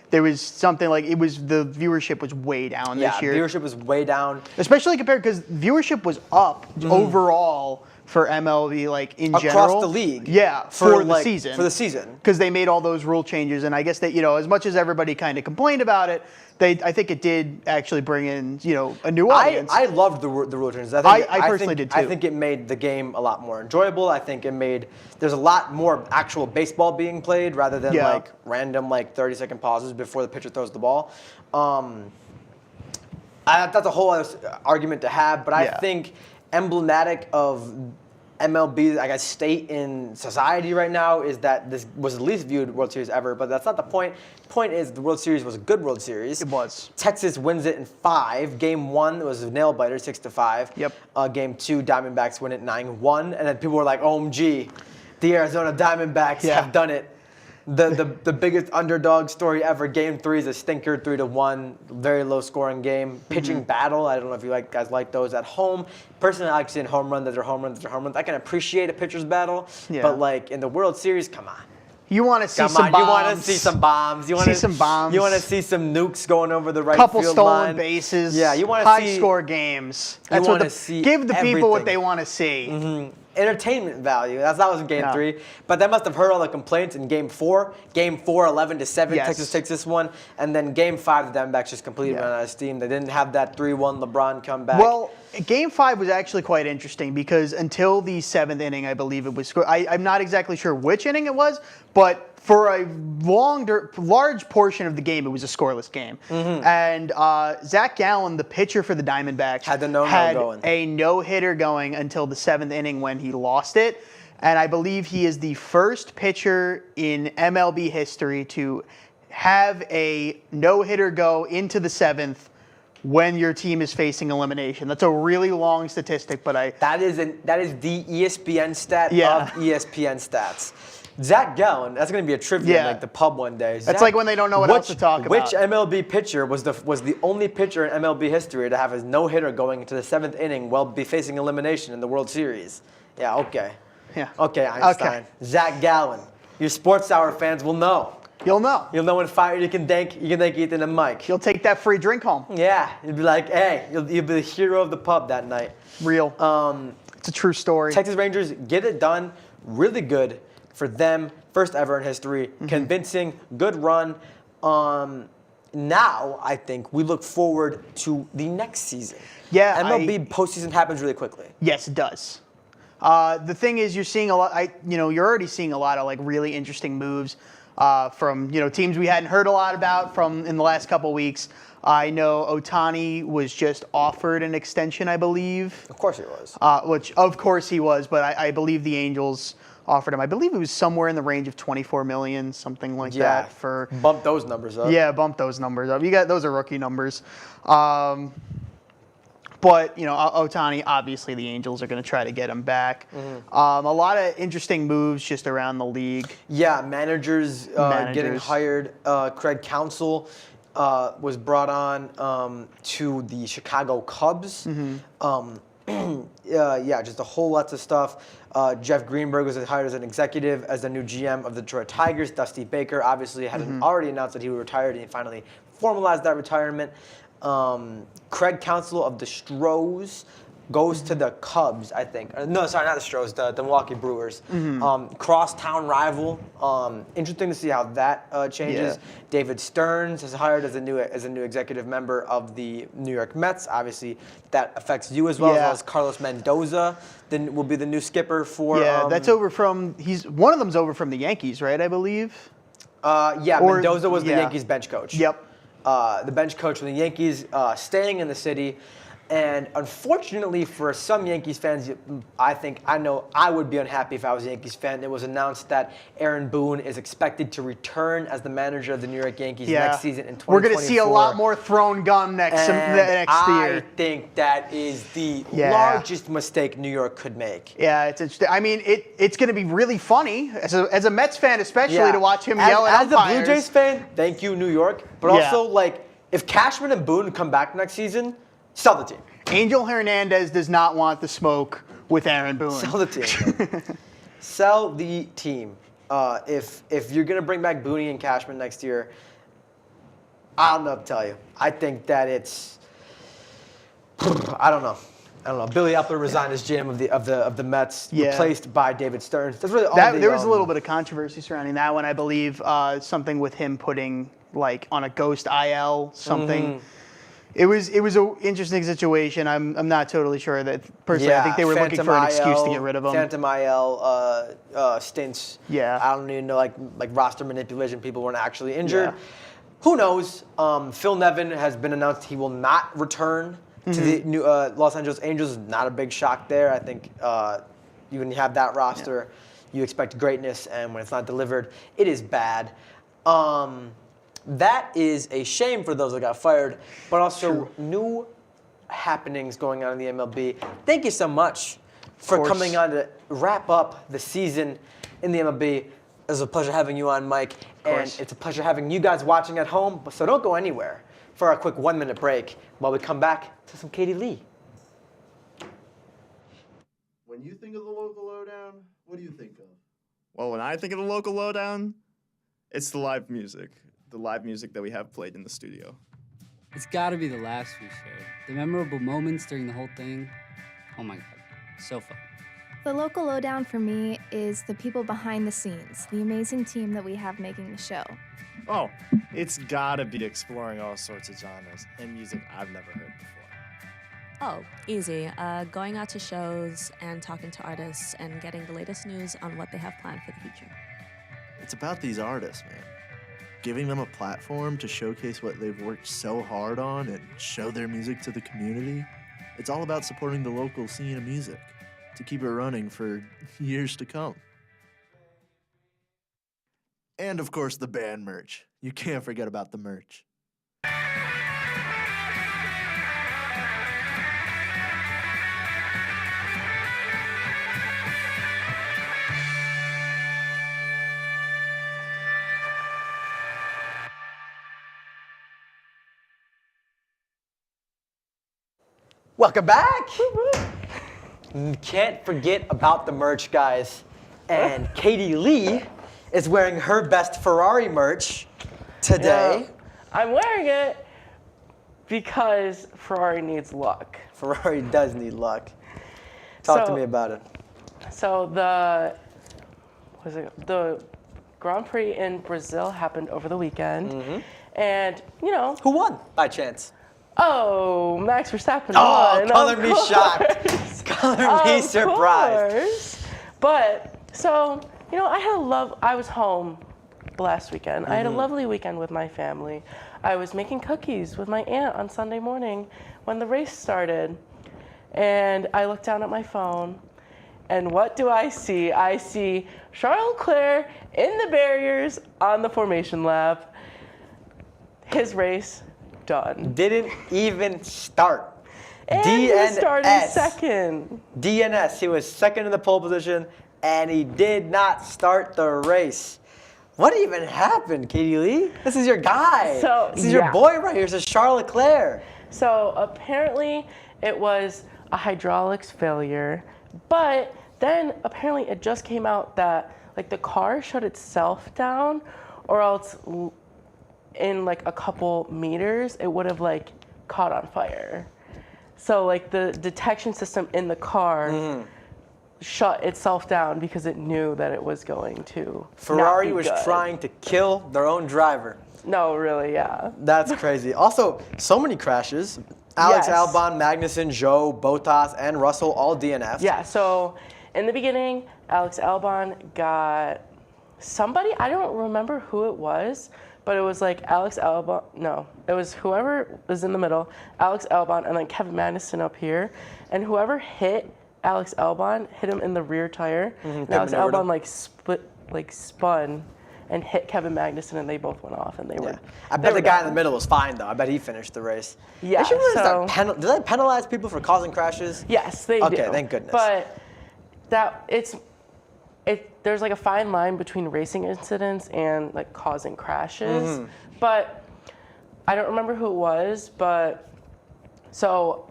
There was something like the viewership was way down this year. Yeah, viewership was way down. Especially compared because viewership was up overall for MLB like in general. Across the league. Yeah, for the season. For the season. Because they made all those rule changes, and I guess that as much as everybody kind of complained about it, I think it did actually bring in a new audience. I loved the rule changes. I personally did too. I think it made the game a lot more enjoyable. I think there's a lot more actual baseball being played rather than like random like 30-second pauses before the pitcher throws the ball. That's a whole other argument to have, but I think emblematic of MLB's, I guess, state in society right now is that this was the least viewed World Series ever, but that's not the point. The point is the World Series was a good World Series. It was. Texas wins it in 5. Game 1 was a nail-biter, 6-5. Yep. Game 2, Diamondbacks win it 9-1, and then people were like, OMG, the Arizona Diamondbacks have done it. The biggest underdog story ever. Game 3 is a stinker, 3-1, very low scoring game. Pitching battle. I don't know if you guys like those at home. Personally, I like seeing home runs that are home runs that are home runs. I can appreciate a pitcher's battle, but like in the World Series, come on. You want to see some bombs. You want to see some bombs. You want to see some bombs. You want to see some nukes going over the right field line. Couple stolen bases. Yeah, you want to see high score games. That's what give the people what they want to see. Entertainment value. That was in Game 3. But that must have heard all the complaints in Game 4. Game 4, 11-7. Yes. Texas takes this one. And then Game 5, the Diamondbacks just completely ran out of steam. They didn't have that 3-1 LeBron comeback. Well, Game 5 was actually quite interesting because until the 7th inning, I believe it was scored. I'm not exactly sure which inning it was, but for a large portion of the game, it was a scoreless game. And Zach Gallen, the pitcher for the Diamondbacks, had a no-hitter going until the 7th inning when he lost it. And I believe he is the first pitcher in MLB history to have a no-hitter go into the 7th when your team is facing elimination. That's a really long statistic, but that is the ESPN stat of ESPN stats. Zach Gallen, that's going to be a trivia in like the pub one day. That's like when they don't know what else to talk about. Which MLB pitcher was the only pitcher in MLB history to have his no-hitter going into the 7th inning while be facing elimination in the World Series? Yeah, okay. Yeah. Okay, Einstein. Okay. Zach Gallen. Your Sports Hour fans will know. You'll know. You'll know when fired you can thank Ethan and Mike. You'll take that free drink home. Yeah. You'll be like, hey, you'll be the hero of the pub that night. Real. It's a true story. Texas Rangers get it done. Really good for them. First ever in history. Convincing. Good run. Now, I think we look forward to the next season. Yeah. MLB postseason happens really quickly. Yes, it does. The thing is, you're seeing a lot. You're already seeing a lot of like really interesting moves from teams we hadn't heard a lot about in the last couple weeks. I know Ohtani was just offered an extension, I believe. Of course he was. Which of course he was, but I believe the Angels offered him. I believe it was somewhere in the range of $24 million, something like that. For bump those numbers up. Yeah, bump those numbers up. Those are rookie numbers. But, Ohtani, obviously the Angels are going to try to get him back. A lot of interesting moves just around the league. Yeah, managers. Getting hired. Craig Counsell was brought on to the Chicago Cubs. Just a whole lots of stuff. Jeff Greenberg was hired as an executive as the new GM of the Detroit Tigers. Dusty Baker obviously had already announced that he would retire, and he finally formalized that retirement. Craig Counsell of the Stros goes to the Cubs, I think. No, sorry, not the Stros, the Milwaukee Brewers. Crosstown rival. Interesting to see how that changes. Yeah. David Stearns is hired as a new executive member of the New York Mets. Obviously, that affects you as well as Carlos Mendoza. Then will be the new skipper for. Yeah, that's over from. One of them's over from the Yankees, right? I believe. Mendoza was the Yankees bench coach. Yep. The bench coach for the Yankees, staying in the city. And unfortunately for some Yankees fans, I know I would be unhappy if I was a Yankees fan. It was announced that Aaron Boone is expected to return as the manager of the New York Yankees next season in 2024. We're going to see a lot more thrown gum next year. I think that is the largest mistake New York could make. Yeah, it's interesting. I mean, it's going to be really funny as a Mets fan, especially to watch him yell at umpires. As a Blue Jays fan, thank you, New York. But also, like, if Cashman and Boone come back next season, sell the team. Angel Hernandez does not want the smoke with Aaron Boone. Sell the team. Sell the team. If you're going to bring back Booney and Cashman next year, I don't know what to tell you. I think that it's, I don't know. Billy Epler resigned as GM of the Mets, replaced by David Stearns. That's really all. There was a little bit of controversy surrounding that one. I believe something with him putting like on a ghost IL something. It was an interesting situation. I'm not totally sure that personally. I think they were looking for an excuse to get rid of him. Phantom IL stints. Yeah. I don't even know like roster manipulation. People weren't actually injured. Yeah. Who knows? Phil Nevin has been announced he will not return to the new Los Angeles Angels. Not a big shock there. I think when you have that roster, you expect greatness, and when it's not delivered, it is bad. That is a shame for those that got fired, but also new happenings going on in the MLB. Thank you so much for coming on to wrap up the season in the MLB. It was a pleasure having you on, Mike, and it's a pleasure having you guys watching at home. So don't go anywhere for a quick 1-minute break while we come back to some Katie Lee. When you think of the local lowdown, what do you think of? Well, when I think of the local lowdown, it's the live music. The live music that we have played in the studio. It's gotta be the laughs we shared. The memorable moments during the whole thing. Oh my God, so fun. The local lowdown for me is the people behind the scenes, the amazing team that we have making the show. Oh, it's gotta be exploring all sorts of genres and music I've never heard before. Oh, easy. Going out to shows and talking to artists and getting the latest news on what they have planned for the future. It's about these artists, man. Giving them a platform to showcase what they've worked so hard on and show their music to the community. It's all about supporting the local scene of music to keep it running for years to come. And of course, the band merch. You can't forget about the merch. Welcome back. Can't forget about the merch, guys. And Katie Lee is wearing her best Ferrari merch today. Yeah, I'm wearing it because Ferrari needs luck. Ferrari does need luck. Talk to me about it. So the Grand Prix in Brazil happened over the weekend, and you know who won by chance? Oh, Max Verstappen Oh, won. color me shocked. Color me surprised. Course. But so you know, I was home last weekend. I had a lovely weekend with my family. I was making cookies with my aunt on Sunday morning when the race started. And I looked down at my phone, and what do I see? I see Charles Leclerc in the barriers on the formation lap. His race done. Didn't even start. And DNS. he started second. DNS. He was second in the pole position, and he did not start the race. What even happened, Katie Lee? This is your guy. This is your boy right here. This is Charles Leclerc. So apparently it was a hydraulics failure, but then apparently it just came out that like the car shut itself down, or else in like a couple meters it would have like caught on fire. So like the detection system in the car shut itself down because it knew that it was going to. Ferrari not be was good. trying to kill their own driver. No, really, yeah. That's crazy. Also, so many crashes. Alex Albon, Magnussen, Zhou, Bottas, and Russell all DNF'd. Yeah, so in the beginning, Alex Albon got somebody, I don't remember who it was, but it was like Alex Albon. No, it was whoever was in the middle, Alex Albon, and then Kevin Magnussen up here, and whoever hit Alex Albon hit him in the rear tire. And Alex Albon spun and hit Kevin Magnussen, and they both went off, and they were. I bet the guy in the middle was fine though. I bet he finished the race. Yeah. Do they penalize people for causing crashes? Yes, they do. Okay, thank goodness. But there's like a fine line between racing incidents and like causing crashes. But I don't remember who it was, but so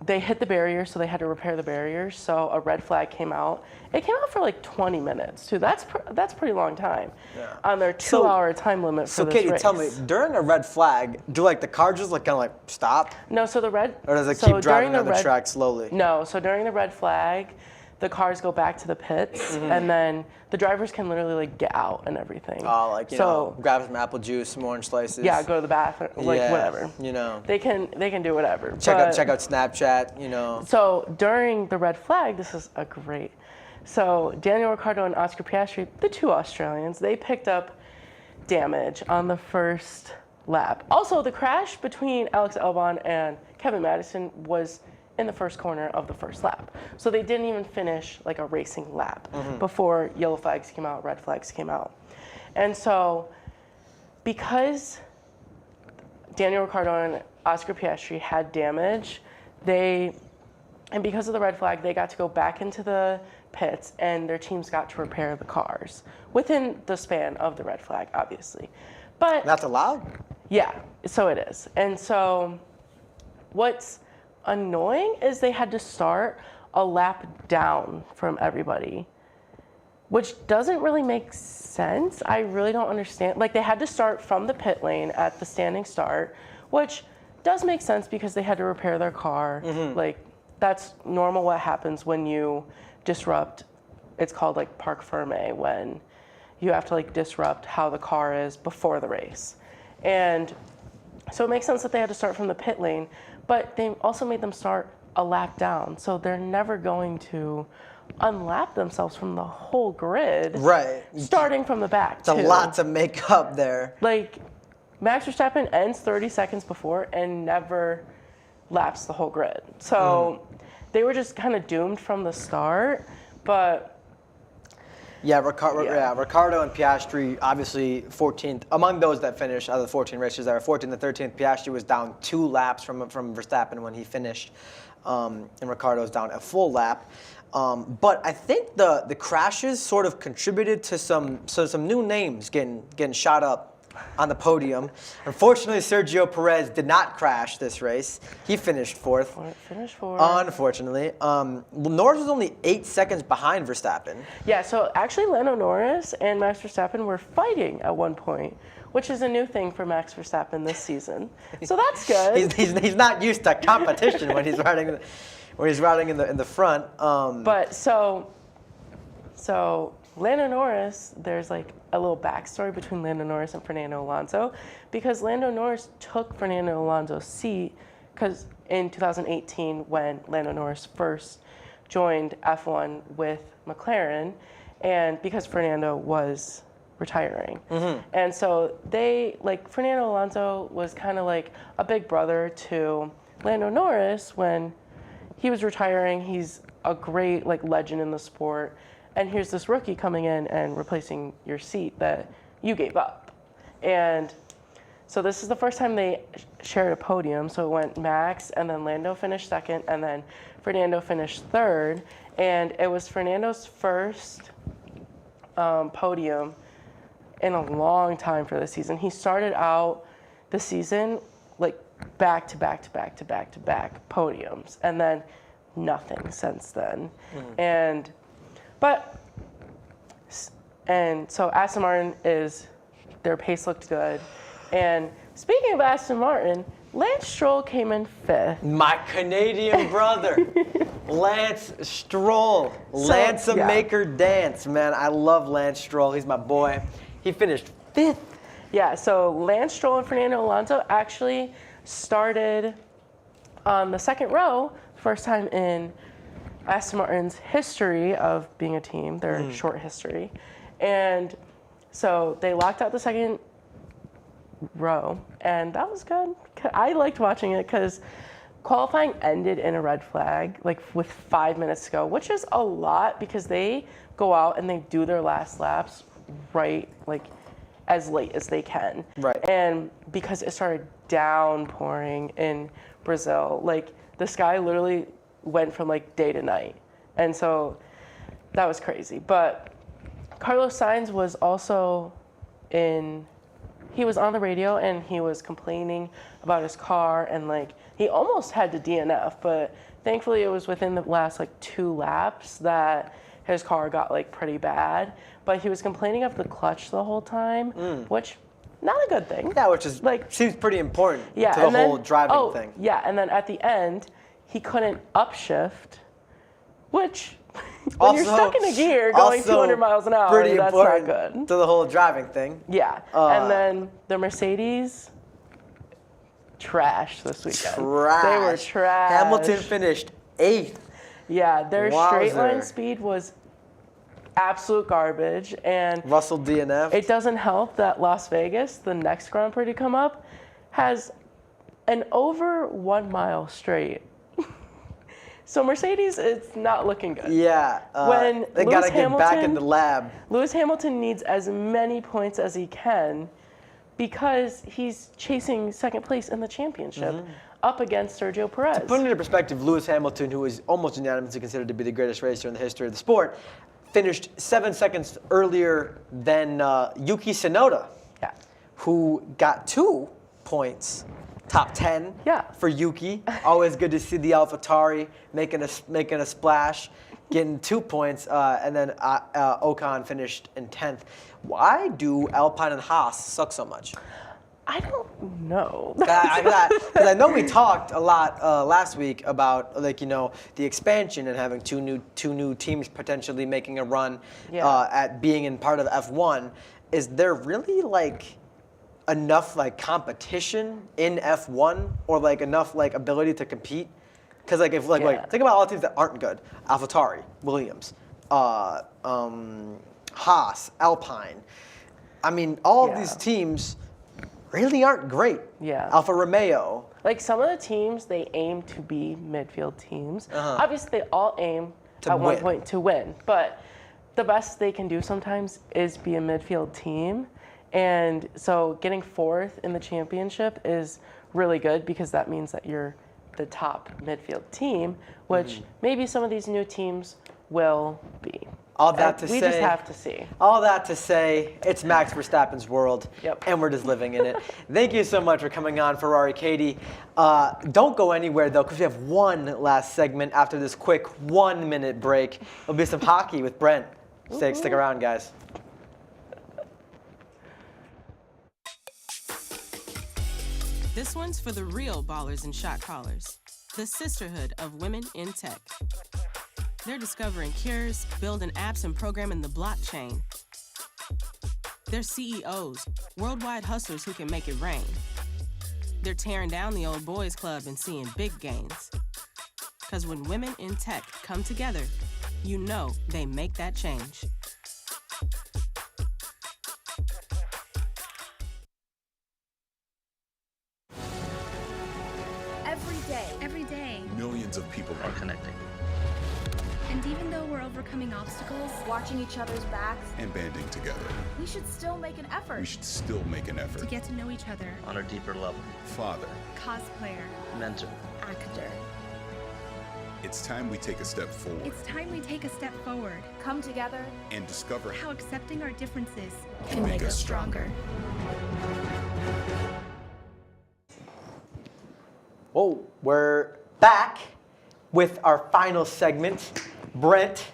they hit the barrier, so they had to repair the barrier. So a red flag came out. It came out for like 20 minutes too. That's pretty long time on their 2-hour time limit for this race. So Katie, tell me, during a red flag, do like the car just like kind of like stop? No, so the red. Or does it keep driving down the track slowly? No, so during the red flag, the cars go back to the pits, and then the drivers can literally like get out and everything. Oh, like you know, grab some apple juice, some orange slices. Yeah, go to the bathroom, like whatever. You know, they can do whatever. Check out Snapchat. You know. So during the red flag, this is a great. So Daniel Ricciardo and Oscar Piastri, the two Australians, they picked up damage on the first lap. Also, the crash between Alex Albon and Kevin Magnussen was in the first corner of the first lap. So they didn't even finish like a racing lap before yellow flags came out, red flags came out. And so because Daniel Ricciardo and Oscar Piastri had damage, and because of the red flag, they got to go back into the pits and their teams got to repair the cars within the span of the red flag, obviously. But that's allowed? Yeah, so it is. And so what's annoying is they had to start a lap down from everybody, which doesn't really make sense. I really don't understand. Like they had to start from the pit lane at the standing start, which does make sense because they had to repair their car. Like that's normal what happens when you disrupt. It's called like parc fermé, when you have to like disrupt how the car is before the race. And so it makes sense that they had to start from the pit lane, but they also made them start a lap down. So they're never going to unlap themselves from the whole grid. Right. Starting from the back, It's a lot to make up there. Like, Max Verstappen ends 30 seconds before and never laps the whole grid. So they were just kind of doomed from the start, but... Ricciardo and Piastri, obviously 14th. Among those that finished, out of the 14 races, there were 14th and 13th. Piastri was down 2 laps from Verstappen when he finished, and Ricciardo was down a full lap. But I think the crashes sort of contributed to some new names getting shot up on the podium. Unfortunately, Sergio Perez did not crash this race. He finished 4th. Unfortunately. Norris was only 8 seconds behind Verstappen. Yeah, so actually Lando Norris and Max Verstappen were fighting at one point, which is a new thing for Max Verstappen this season. So that's good. he's not used to competition when he's riding in the front. But so Lando Norris, there's like a little backstory between Lando Norris and Fernando Alonso, because Lando Norris took Fernando Alonso's seat because in 2018 when Lando Norris first joined F1 with McLaren, and because Fernando was retiring. And so Fernando Alonso was kind of like a big brother to Lando Norris when he was retiring. He's a great legend in the sport. And here's this rookie coming in and replacing your seat that you gave up. And so this is the first time they shared a podium. So it went Max, and then Lando finished 2nd, and then Fernando finished 3rd. And it was Fernando's first podium in a long time for the season. He started out the season back to back podiums, and then nothing since then. And so Aston Martin their pace looked good. And speaking of Aston Martin, Lance Stroll came in 5th. My Canadian brother, Lance Stroll. Lance-a-maker dance, man. I love Lance Stroll. He's my boy. He finished 5th. Yeah, so Lance Stroll and Fernando Alonso actually started on the 2nd row, first time in Aston Martin's history of being a team, their short history. And so they locked out the 2nd row, and that was good. I liked watching it because qualifying ended in a red flag, like with 5 minutes to go, which is a lot because they go out and they do their last laps right, like as late as they can. Right. And because it started downpouring in Brazil, like the sky literally went from like day to night. And so that was crazy. But Carlos Sainz was also he was on the radio and he was complaining about his car and like he almost had to DNF, but thankfully it was within the last like 2 laps that his car got like pretty bad. But he was complaining of the clutch the whole time, which not a good thing. Yeah, which is like seems pretty important to the and whole then, driving thing. Yeah, and then at the end he couldn't upshift, which when you're stuck in a gear going 200 miles an hour, pretty that's important not good. to the whole driving thing. Yeah, and then the Mercedes, trash this weekend. Trash. They were trash. Hamilton finished 8th. Yeah, their straight line Wowzer. speed was absolute garbage, and Russell DNF. It doesn't help that Las Vegas, the next Grand Prix to come up, has an over 1 mile straight. So Mercedes, it's not looking good. Yeah, when they Lewis gotta get back in the lab. Lewis Hamilton needs as many points as he can because he's chasing second place in the championship up against Sergio Perez. To put it into perspective, Lewis Hamilton, who is almost unanimously considered to be the greatest racer in the history of the sport, finished 7 seconds earlier than Yuki Tsunoda, who got 2 points. Top 10 for Yuki. Always good to see the AlphaTauri making a splash, getting 2 points, and then Ocon finished in 10th. Why do Alpine and Haas suck so much? I don't know. Because I know we talked a lot last week about the expansion and having two new teams potentially making a run at being in part of F1. Is there really enough competition in F1 or enough ability to compete? Because think about all the teams that aren't good: AlphaTauri, Williams, Haas, Alpine. I mean, all of these teams really aren't great. Yeah. Alfa Romeo. Like some of the teams, they aim to be midfield teams. Obviously, they all aim at one point to win, but the best they can do sometimes is be a midfield team. And so getting 4th in the championship is really good because that means that you're the top midfield team, which maybe some of these new teams will be. All that to we say, just have to see. All that to say, it's Max Verstappen's world, and we're just living in it. Thank you so much for coming on, Ferrari Katie. Don't go anywhere, though, because we have one last segment after this quick 1-minute break. There'll be some hockey with Brent. Stick around, guys. This one's for the real ballers and shot callers, the sisterhood of women in tech. They're discovering cures, building apps, and programming the blockchain. They're CEOs, worldwide hustlers who can make it rain. They're tearing down the old boys club and seeing big gains. Because when women in tech come together, you know they make that change. Every day, Millions of people are connecting and even though we're overcoming obstacles, watching each other's backs, and banding together. we should still make an effort We should still make an effort to get to know each other. on a deeper level. Father, Cosplayer, Mentor. actor. it's time we take a step forward It's time we take a step forward. Come together and discover how accepting our differences can make us stronger. Whoa, we're back with our final segment. Brent,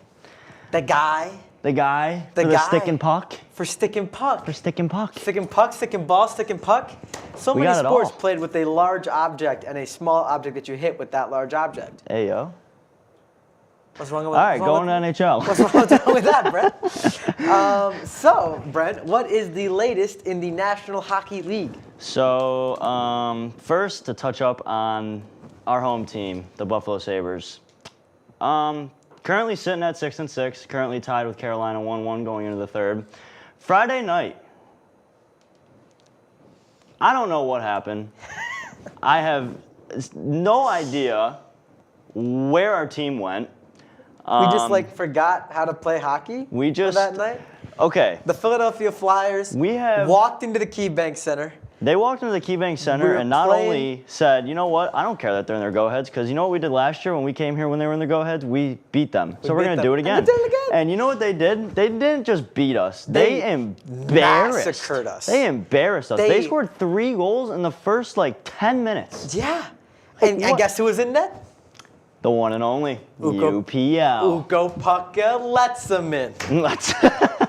the guy. The guy The for guy. the stick and puck. For stick and puck. For stick and puck. Stick and puck, stick and ball, stick and puck. So We many got it sports all. played with a large object and a small object that you hit with that large object. Hey, yo. What's wrong with All right, what's wrong going to NHL. What's wrong with that, Brent? So, Brent, what is the latest in the National Hockey League? So, first to touch up on our home team, the Buffalo Sabres. Currently sitting at 6-6, currently tied with Carolina 1-1 going into the third. Friday night, I don't know what happened. I have no idea where our team went. We just like forgot how to play hockey. We just for that night. Okay. The Philadelphia Flyers walked into the KeyBank Center. They walked into the KeyBank Center and not only said, you know what, I don't care that they're in their go-aheads, because you know what we did last year when we came here when they were in their go-aheads? We beat them. So we're going to do it again. And they did it again. And you know what they did? They didn't just beat us. They embarrassed. Massacred us. They embarrassed us. They scored 3 goals in the first, 10 mintes. Yeah. And guess who was in net? The one and only UPL. Ugo Pucka lets him in.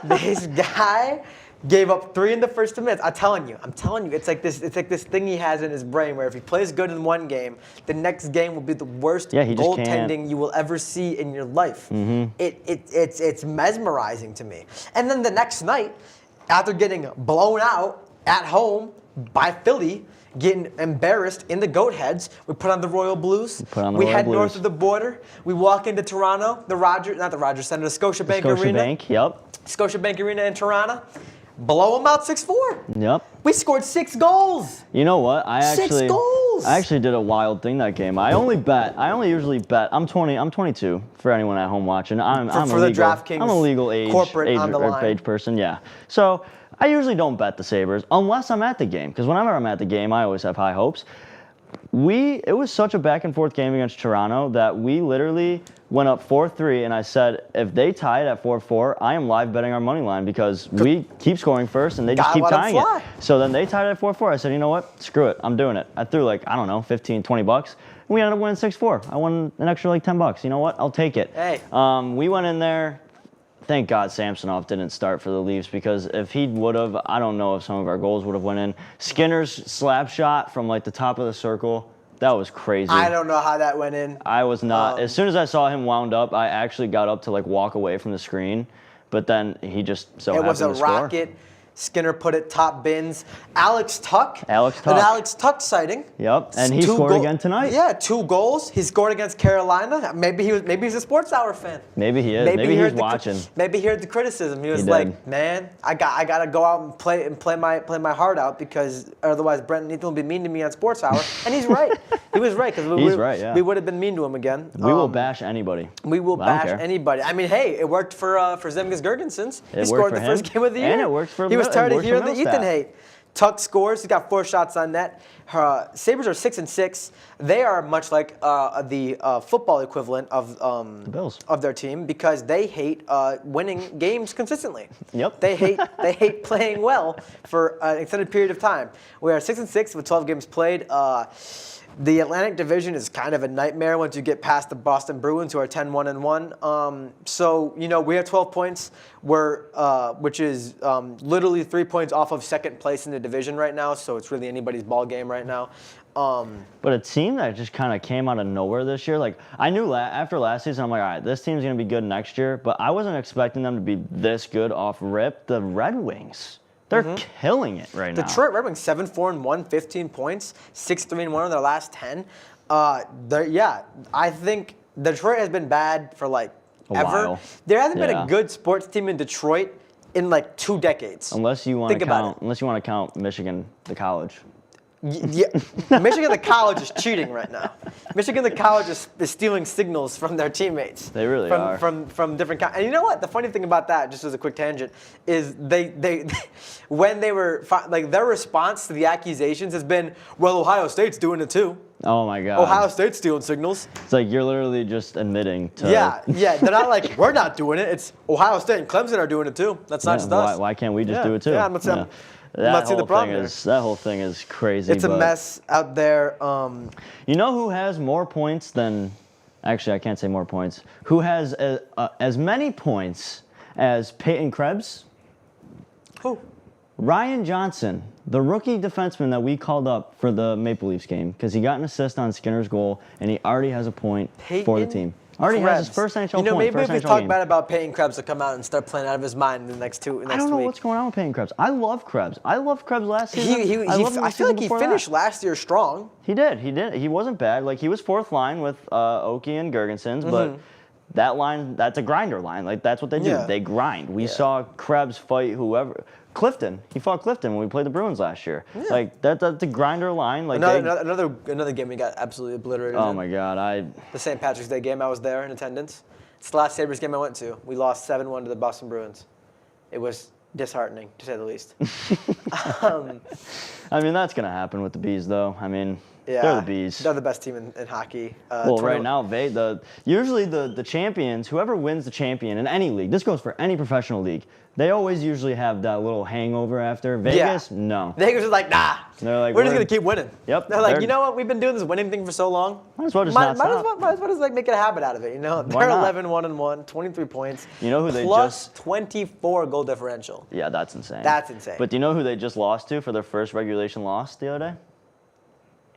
This guy gave up 3 in the first 2 minutes. I'm telling you, it's like this thing he has in his brain where if he plays good in one game, the next game will be the worst goaltending you will ever see in your life. It's mesmerizing to me. And then the next night, after getting blown out at home by Philly, getting embarrassed in the goat heads, we put on the Royal Blues. We head north of the border. We walk into Toronto, the Rogers Center, the Scotiabank Arena. Scotiabank Arena in Toronto. Blow them out 6-4. Yep. We scored 6 goals. You know what? I 6 goals. actually did a wild thing that game. I only usually bet. I'm 22 for anyone at home watching. I'm a legal age person, yeah. So I usually don't bet the Sabres unless I'm at the game, because whenever I'm at the game, I always have high hopes. It was such a back and forth game against Toronto that we literally went up 4-3, and I said, if they tie it at 4-4, I am live betting our money line, because we keep scoring first and they just keep tying it. So then they tied it at 4-4. I said, you know what? Screw it. I'm doing it. I threw I don't know, 15, 20 bucks. We ended up winning 6-4. I won an extra 10 bucks. You know what? I'll take it. Hey. We went in there. Thank God Samsonov didn't start for the Leafs, because if he would have, I don't know if some of our goals would have went in. Skinner's slap shot from the top of the circle, that was crazy. I don't know how that went in. I was not. As soon as I saw him wound up, I actually got up to walk away from the screen, but then he just happened to score. It was a rocket. Skinner put it top bins. Alex Tuck. An Alex Tuck sighting. Yep, and he scored again tonight. Yeah, 2 goals. He scored against Carolina. Maybe he's a Sports Hour fan. Maybe he is. Maybe he's watching. Maybe he heard the criticism. He was like, man, I gotta go out and play my heart out, because otherwise Brent and Ethan will be mean to me on Sports Hour. And he's right. He was right, because we would have been mean to him again. We will bash anybody. We will bash anybody. I mean, hey, it worked for Zemgus Girgensons. He scored the first game of the year. And it worked for He was tired of hearing the Ethan hate. Tuck scores. He's got 4 shots on net. Sabres are 6-6. They are much like the football equivalent of the Bills of their team, because they hate winning games consistently. Yep. They hate playing well for an extended period of time. We are 6-6 with 12 games played. The Atlantic Division is kind of a nightmare once you get past the Boston Bruins, who are 10-1-1. So we have 12 points, which is literally 3 points off of second place in the division right now. So it's really anybody's ball game right now. But a team that just kind of came out of nowhere this year. I knew after last season, I'm like, all right, this team's gonna be good next year. But I wasn't expecting them to be this good off rip. The Red Wings. They're killing it right now. Detroit Red Wings 7-4-1, 15 points, 6-3-1 in their last 10. I think Detroit has been bad for ever. While. There hasn't been a good sports team in Detroit in 2 decades. Unless you want to count Michigan, the college. Yeah, Michigan the college is cheating right now. Michigan the college is stealing signals from their teammates. They really are. From different and you know what? The funny thing about that, just as a quick tangent, is they when they were their response to the accusations has been, well, Ohio State's doing it too. Oh my God. Ohio State's stealing signals. It's you're literally just admitting to. Yeah. They're not we're not doing it. It's Ohio State and Clemson are doing it too. That's not just us. Why can't we just do it too? Yeah, That whole thing is crazy. It's a mess out there. You know who has more points than? Actually, I can't say more points. Who has as many points as Peyton Krebs? Who? Ryan Johnson, the rookie defenseman that we called up for the Maple Leafs game, because he got an assist on Skinner's goal, and he already has a point for the team. Already has his first NHL point. Maybe if we talk bad about Peyton Krebs, he'll come out and start playing out of his mind in the next week. I don't know what's going on with Peyton Krebs. I love Krebs. I loved Krebs last season. I feel like he finished last year strong. He did. He wasn't bad. He was fourth line with Oki and Girgensons, but That line, that's a grinder line. Like, that's what they do. Yeah. They grind. We saw Krebs fight whoever. Clifton. He fought Clifton when we played the Bruins last year. Yeah. Like, that's a grinder line. Like another game we got absolutely obliterated. Oh, my God. The St. Patrick's Day game, I was there in attendance. It's the last Sabres game I went to. We lost 7-1 to the Boston Bruins. It was disheartening, to say the least. I mean, that's going to happen with the Bees, though. I mean, yeah, they're the Bees. They're the best team in hockey. Well, right now, usually the champions, whoever wins the champion in any league, this goes for any professional league, they always usually have that little hangover after. Vegas, no. Vegas is like, nah. They're like, we're just going to keep winning. Yep. They're like, you know what? We've been doing this winning thing for so long. Might as well just not stop. Might as well just like make it a habit out of it, you know? Why They're not? 11-1-1, 23 points. You know who they plus 24 goal differential. Yeah, that's insane. That's insane. But do you know who they just lost to for their first regulation loss the other day?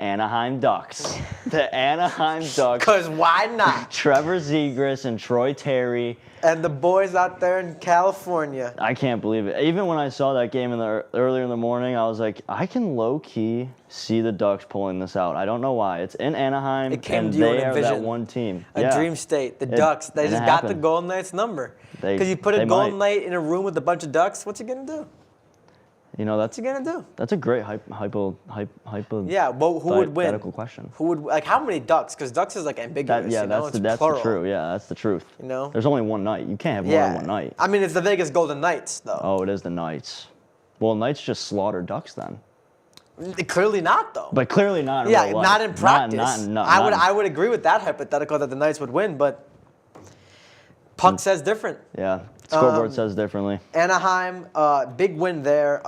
Anaheim Ducks. The Anaheim Ducks. Because why not? Trevor Zegras and Troy Terry. And the boys out there in California. I can't believe it. Even when I saw that game earlier in the morning, I was like, I can low-key see the Ducks pulling this out. I don't know why. It's in Anaheim, and they are that one team. A dream state. The Ducks. They just got the Golden Knights number. Because you put a Golden Knight in a room with a bunch of Ducks, what's he going to do? You know, what's he gonna do? That's a great yeah. Well, who would win? Question. Who would like how many Ducks? Because Ducks is like ambiguous. That's the truth. Yeah, that's the truth. You know, there's only one night. You can't have more than one night. I mean, it's the Vegas Golden Knights, though. Oh, it is the Knights. Well, Knights just slaughter Ducks then. Clearly not, though. But clearly not. In yeah, real life. Not in practice. Not I would agree with that hypothetical that the Knights would win, but puck says different. Yeah. Scoreboard says differently. Anaheim, big win there.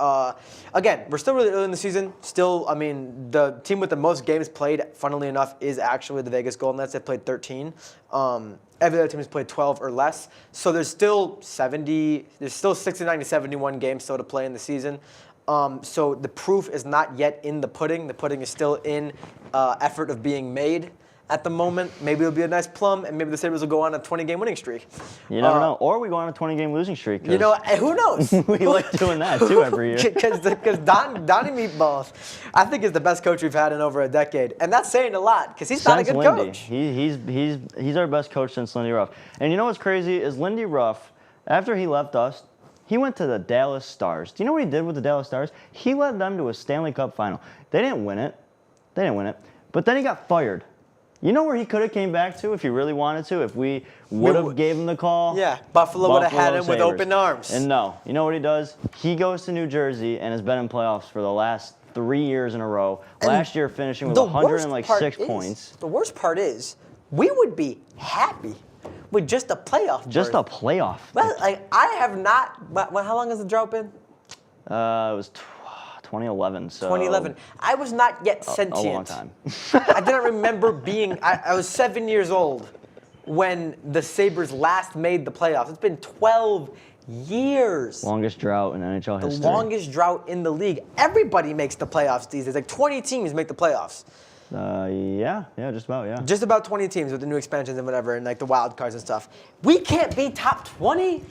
Again, we're still really early in the season. Still, I mean, the team with the most games played, funnily enough, is actually the Vegas Golden Knights. They played 13. Every other team has played 12 or less. So there's still 69 to 71 games still to play in the season. So the proof is not yet in the pudding. The pudding is still in effort of being made. At the moment, maybe it'll be a nice plum, and maybe the Sabres will go on a 20-game winning streak. You never know. Or we go on a 20-game losing streak. You know, who knows? We like doing that, too, every year. Because Donnie Meatballs, I think, is the best coach we've had in over a decade. And that's saying a lot, because he's not a good coach. He's our best coach since Lindy Ruff. And you know what's crazy is Lindy Ruff, after he left us, he went to the Dallas Stars. Do you know what he did with the Dallas Stars? He led them to a Stanley Cup final. They didn't win it. But then he got fired. You know where he could have came back to if he really wanted to, if we would have gave him the call? Yeah, Buffalo would have had him with open arms. And no, you know what he does? He goes to New Jersey and has been in playoffs for the last 3 years in a row. Last year finishing with 106 points. The worst part is, we would be happy with just a playoff. Just a playoff. Well, like, I have not, how long has the drought been? It was 2011. So 2011. I was not yet sentient. A long time. I didn't remember being. I was 7 years old when the Sabres last made the playoffs. It's been 12 years. Longest drought in NHL history. The longest drought in the league. Everybody makes the playoffs these days. Like 20 teams make the playoffs. Yeah, just about, yeah. Just about 20 teams with the new expansions and whatever, and like the wild cards and stuff. We can't be top 20.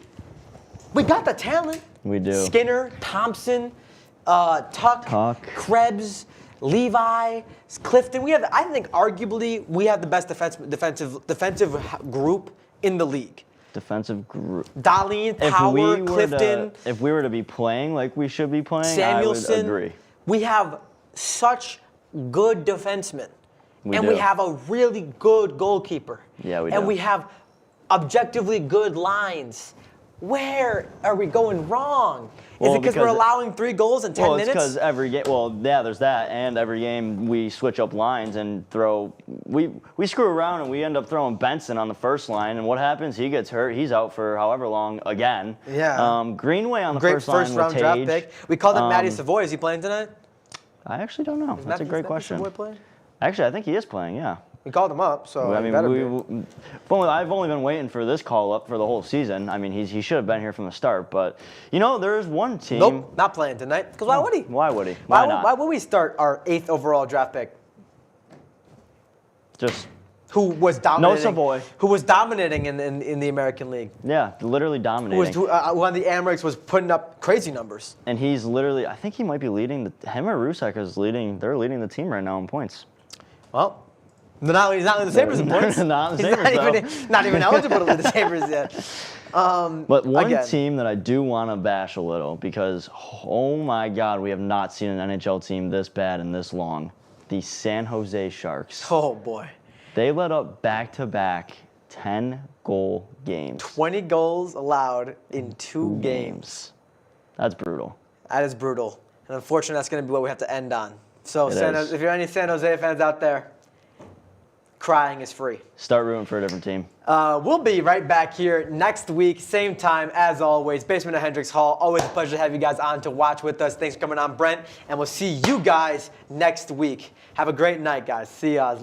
We got the talent. We do. Skinner, Thompson. Tuck, Krebs, Levi, Clifton. We have, I think, arguably, we have the best defensive group in the league. Defensive group. Darlene, Power, Clifton. If we were to be playing like we should be playing, Samuelson, I would agree. We have such good defensemen. We have a really good goalkeeper. Yeah, we do. And we have objectively good lines. Where are we going wrong? Is it because we're allowing 3 goals in 10 minutes? Well, it's because every game. Well, yeah, there's that, and every game we switch up lines and throw. We screw around and we end up throwing Benson on the first line, and what happens? He gets hurt. He's out for however long again. Yeah. Greenway on the great first line with round Tage. Draft pick. We called him Matty Savoy. Is he playing tonight? I actually don't know. That's a great question. Savoy playing? Actually, I think he is playing. Yeah. We called him up, so I mean, I've only been waiting for this call up for the whole season. I mean, he should have been here from the start, but you know, there is one team. Nope, not playing tonight. Because why would he? Why would he? Why not? Why would we start our 8th overall draft pick? Just who was dominating? No Savoy. Who was dominating in the American League? Yeah, literally dominating. Who on the Amerks was putting up crazy numbers. And he's literally, I think he might be leading. Him or Rusek is leading. They're leading the team right now in points. Well. He's not in the Sabres in points. Not in the Sabres, he's not even eligible to lead the Sabres yet. But one team that I do want to bash a little because, oh my God, we have not seen an NHL team this bad and this long. The San Jose Sharks. Oh, boy. They let up back-to-back 10-goal games. 20 goals allowed in 2 games. That's brutal. That is brutal. And unfortunately, that's going to be what we have to end on. So if you're any San Jose fans out there, crying is free. Start rooting for a different team. We'll be right back here next week, same time as always. Basement of Hendricks Hall. Always a pleasure to have you guys on to watch with us. Thanks for coming on, Brent. And we'll see you guys next week. Have a great night, guys. See ya.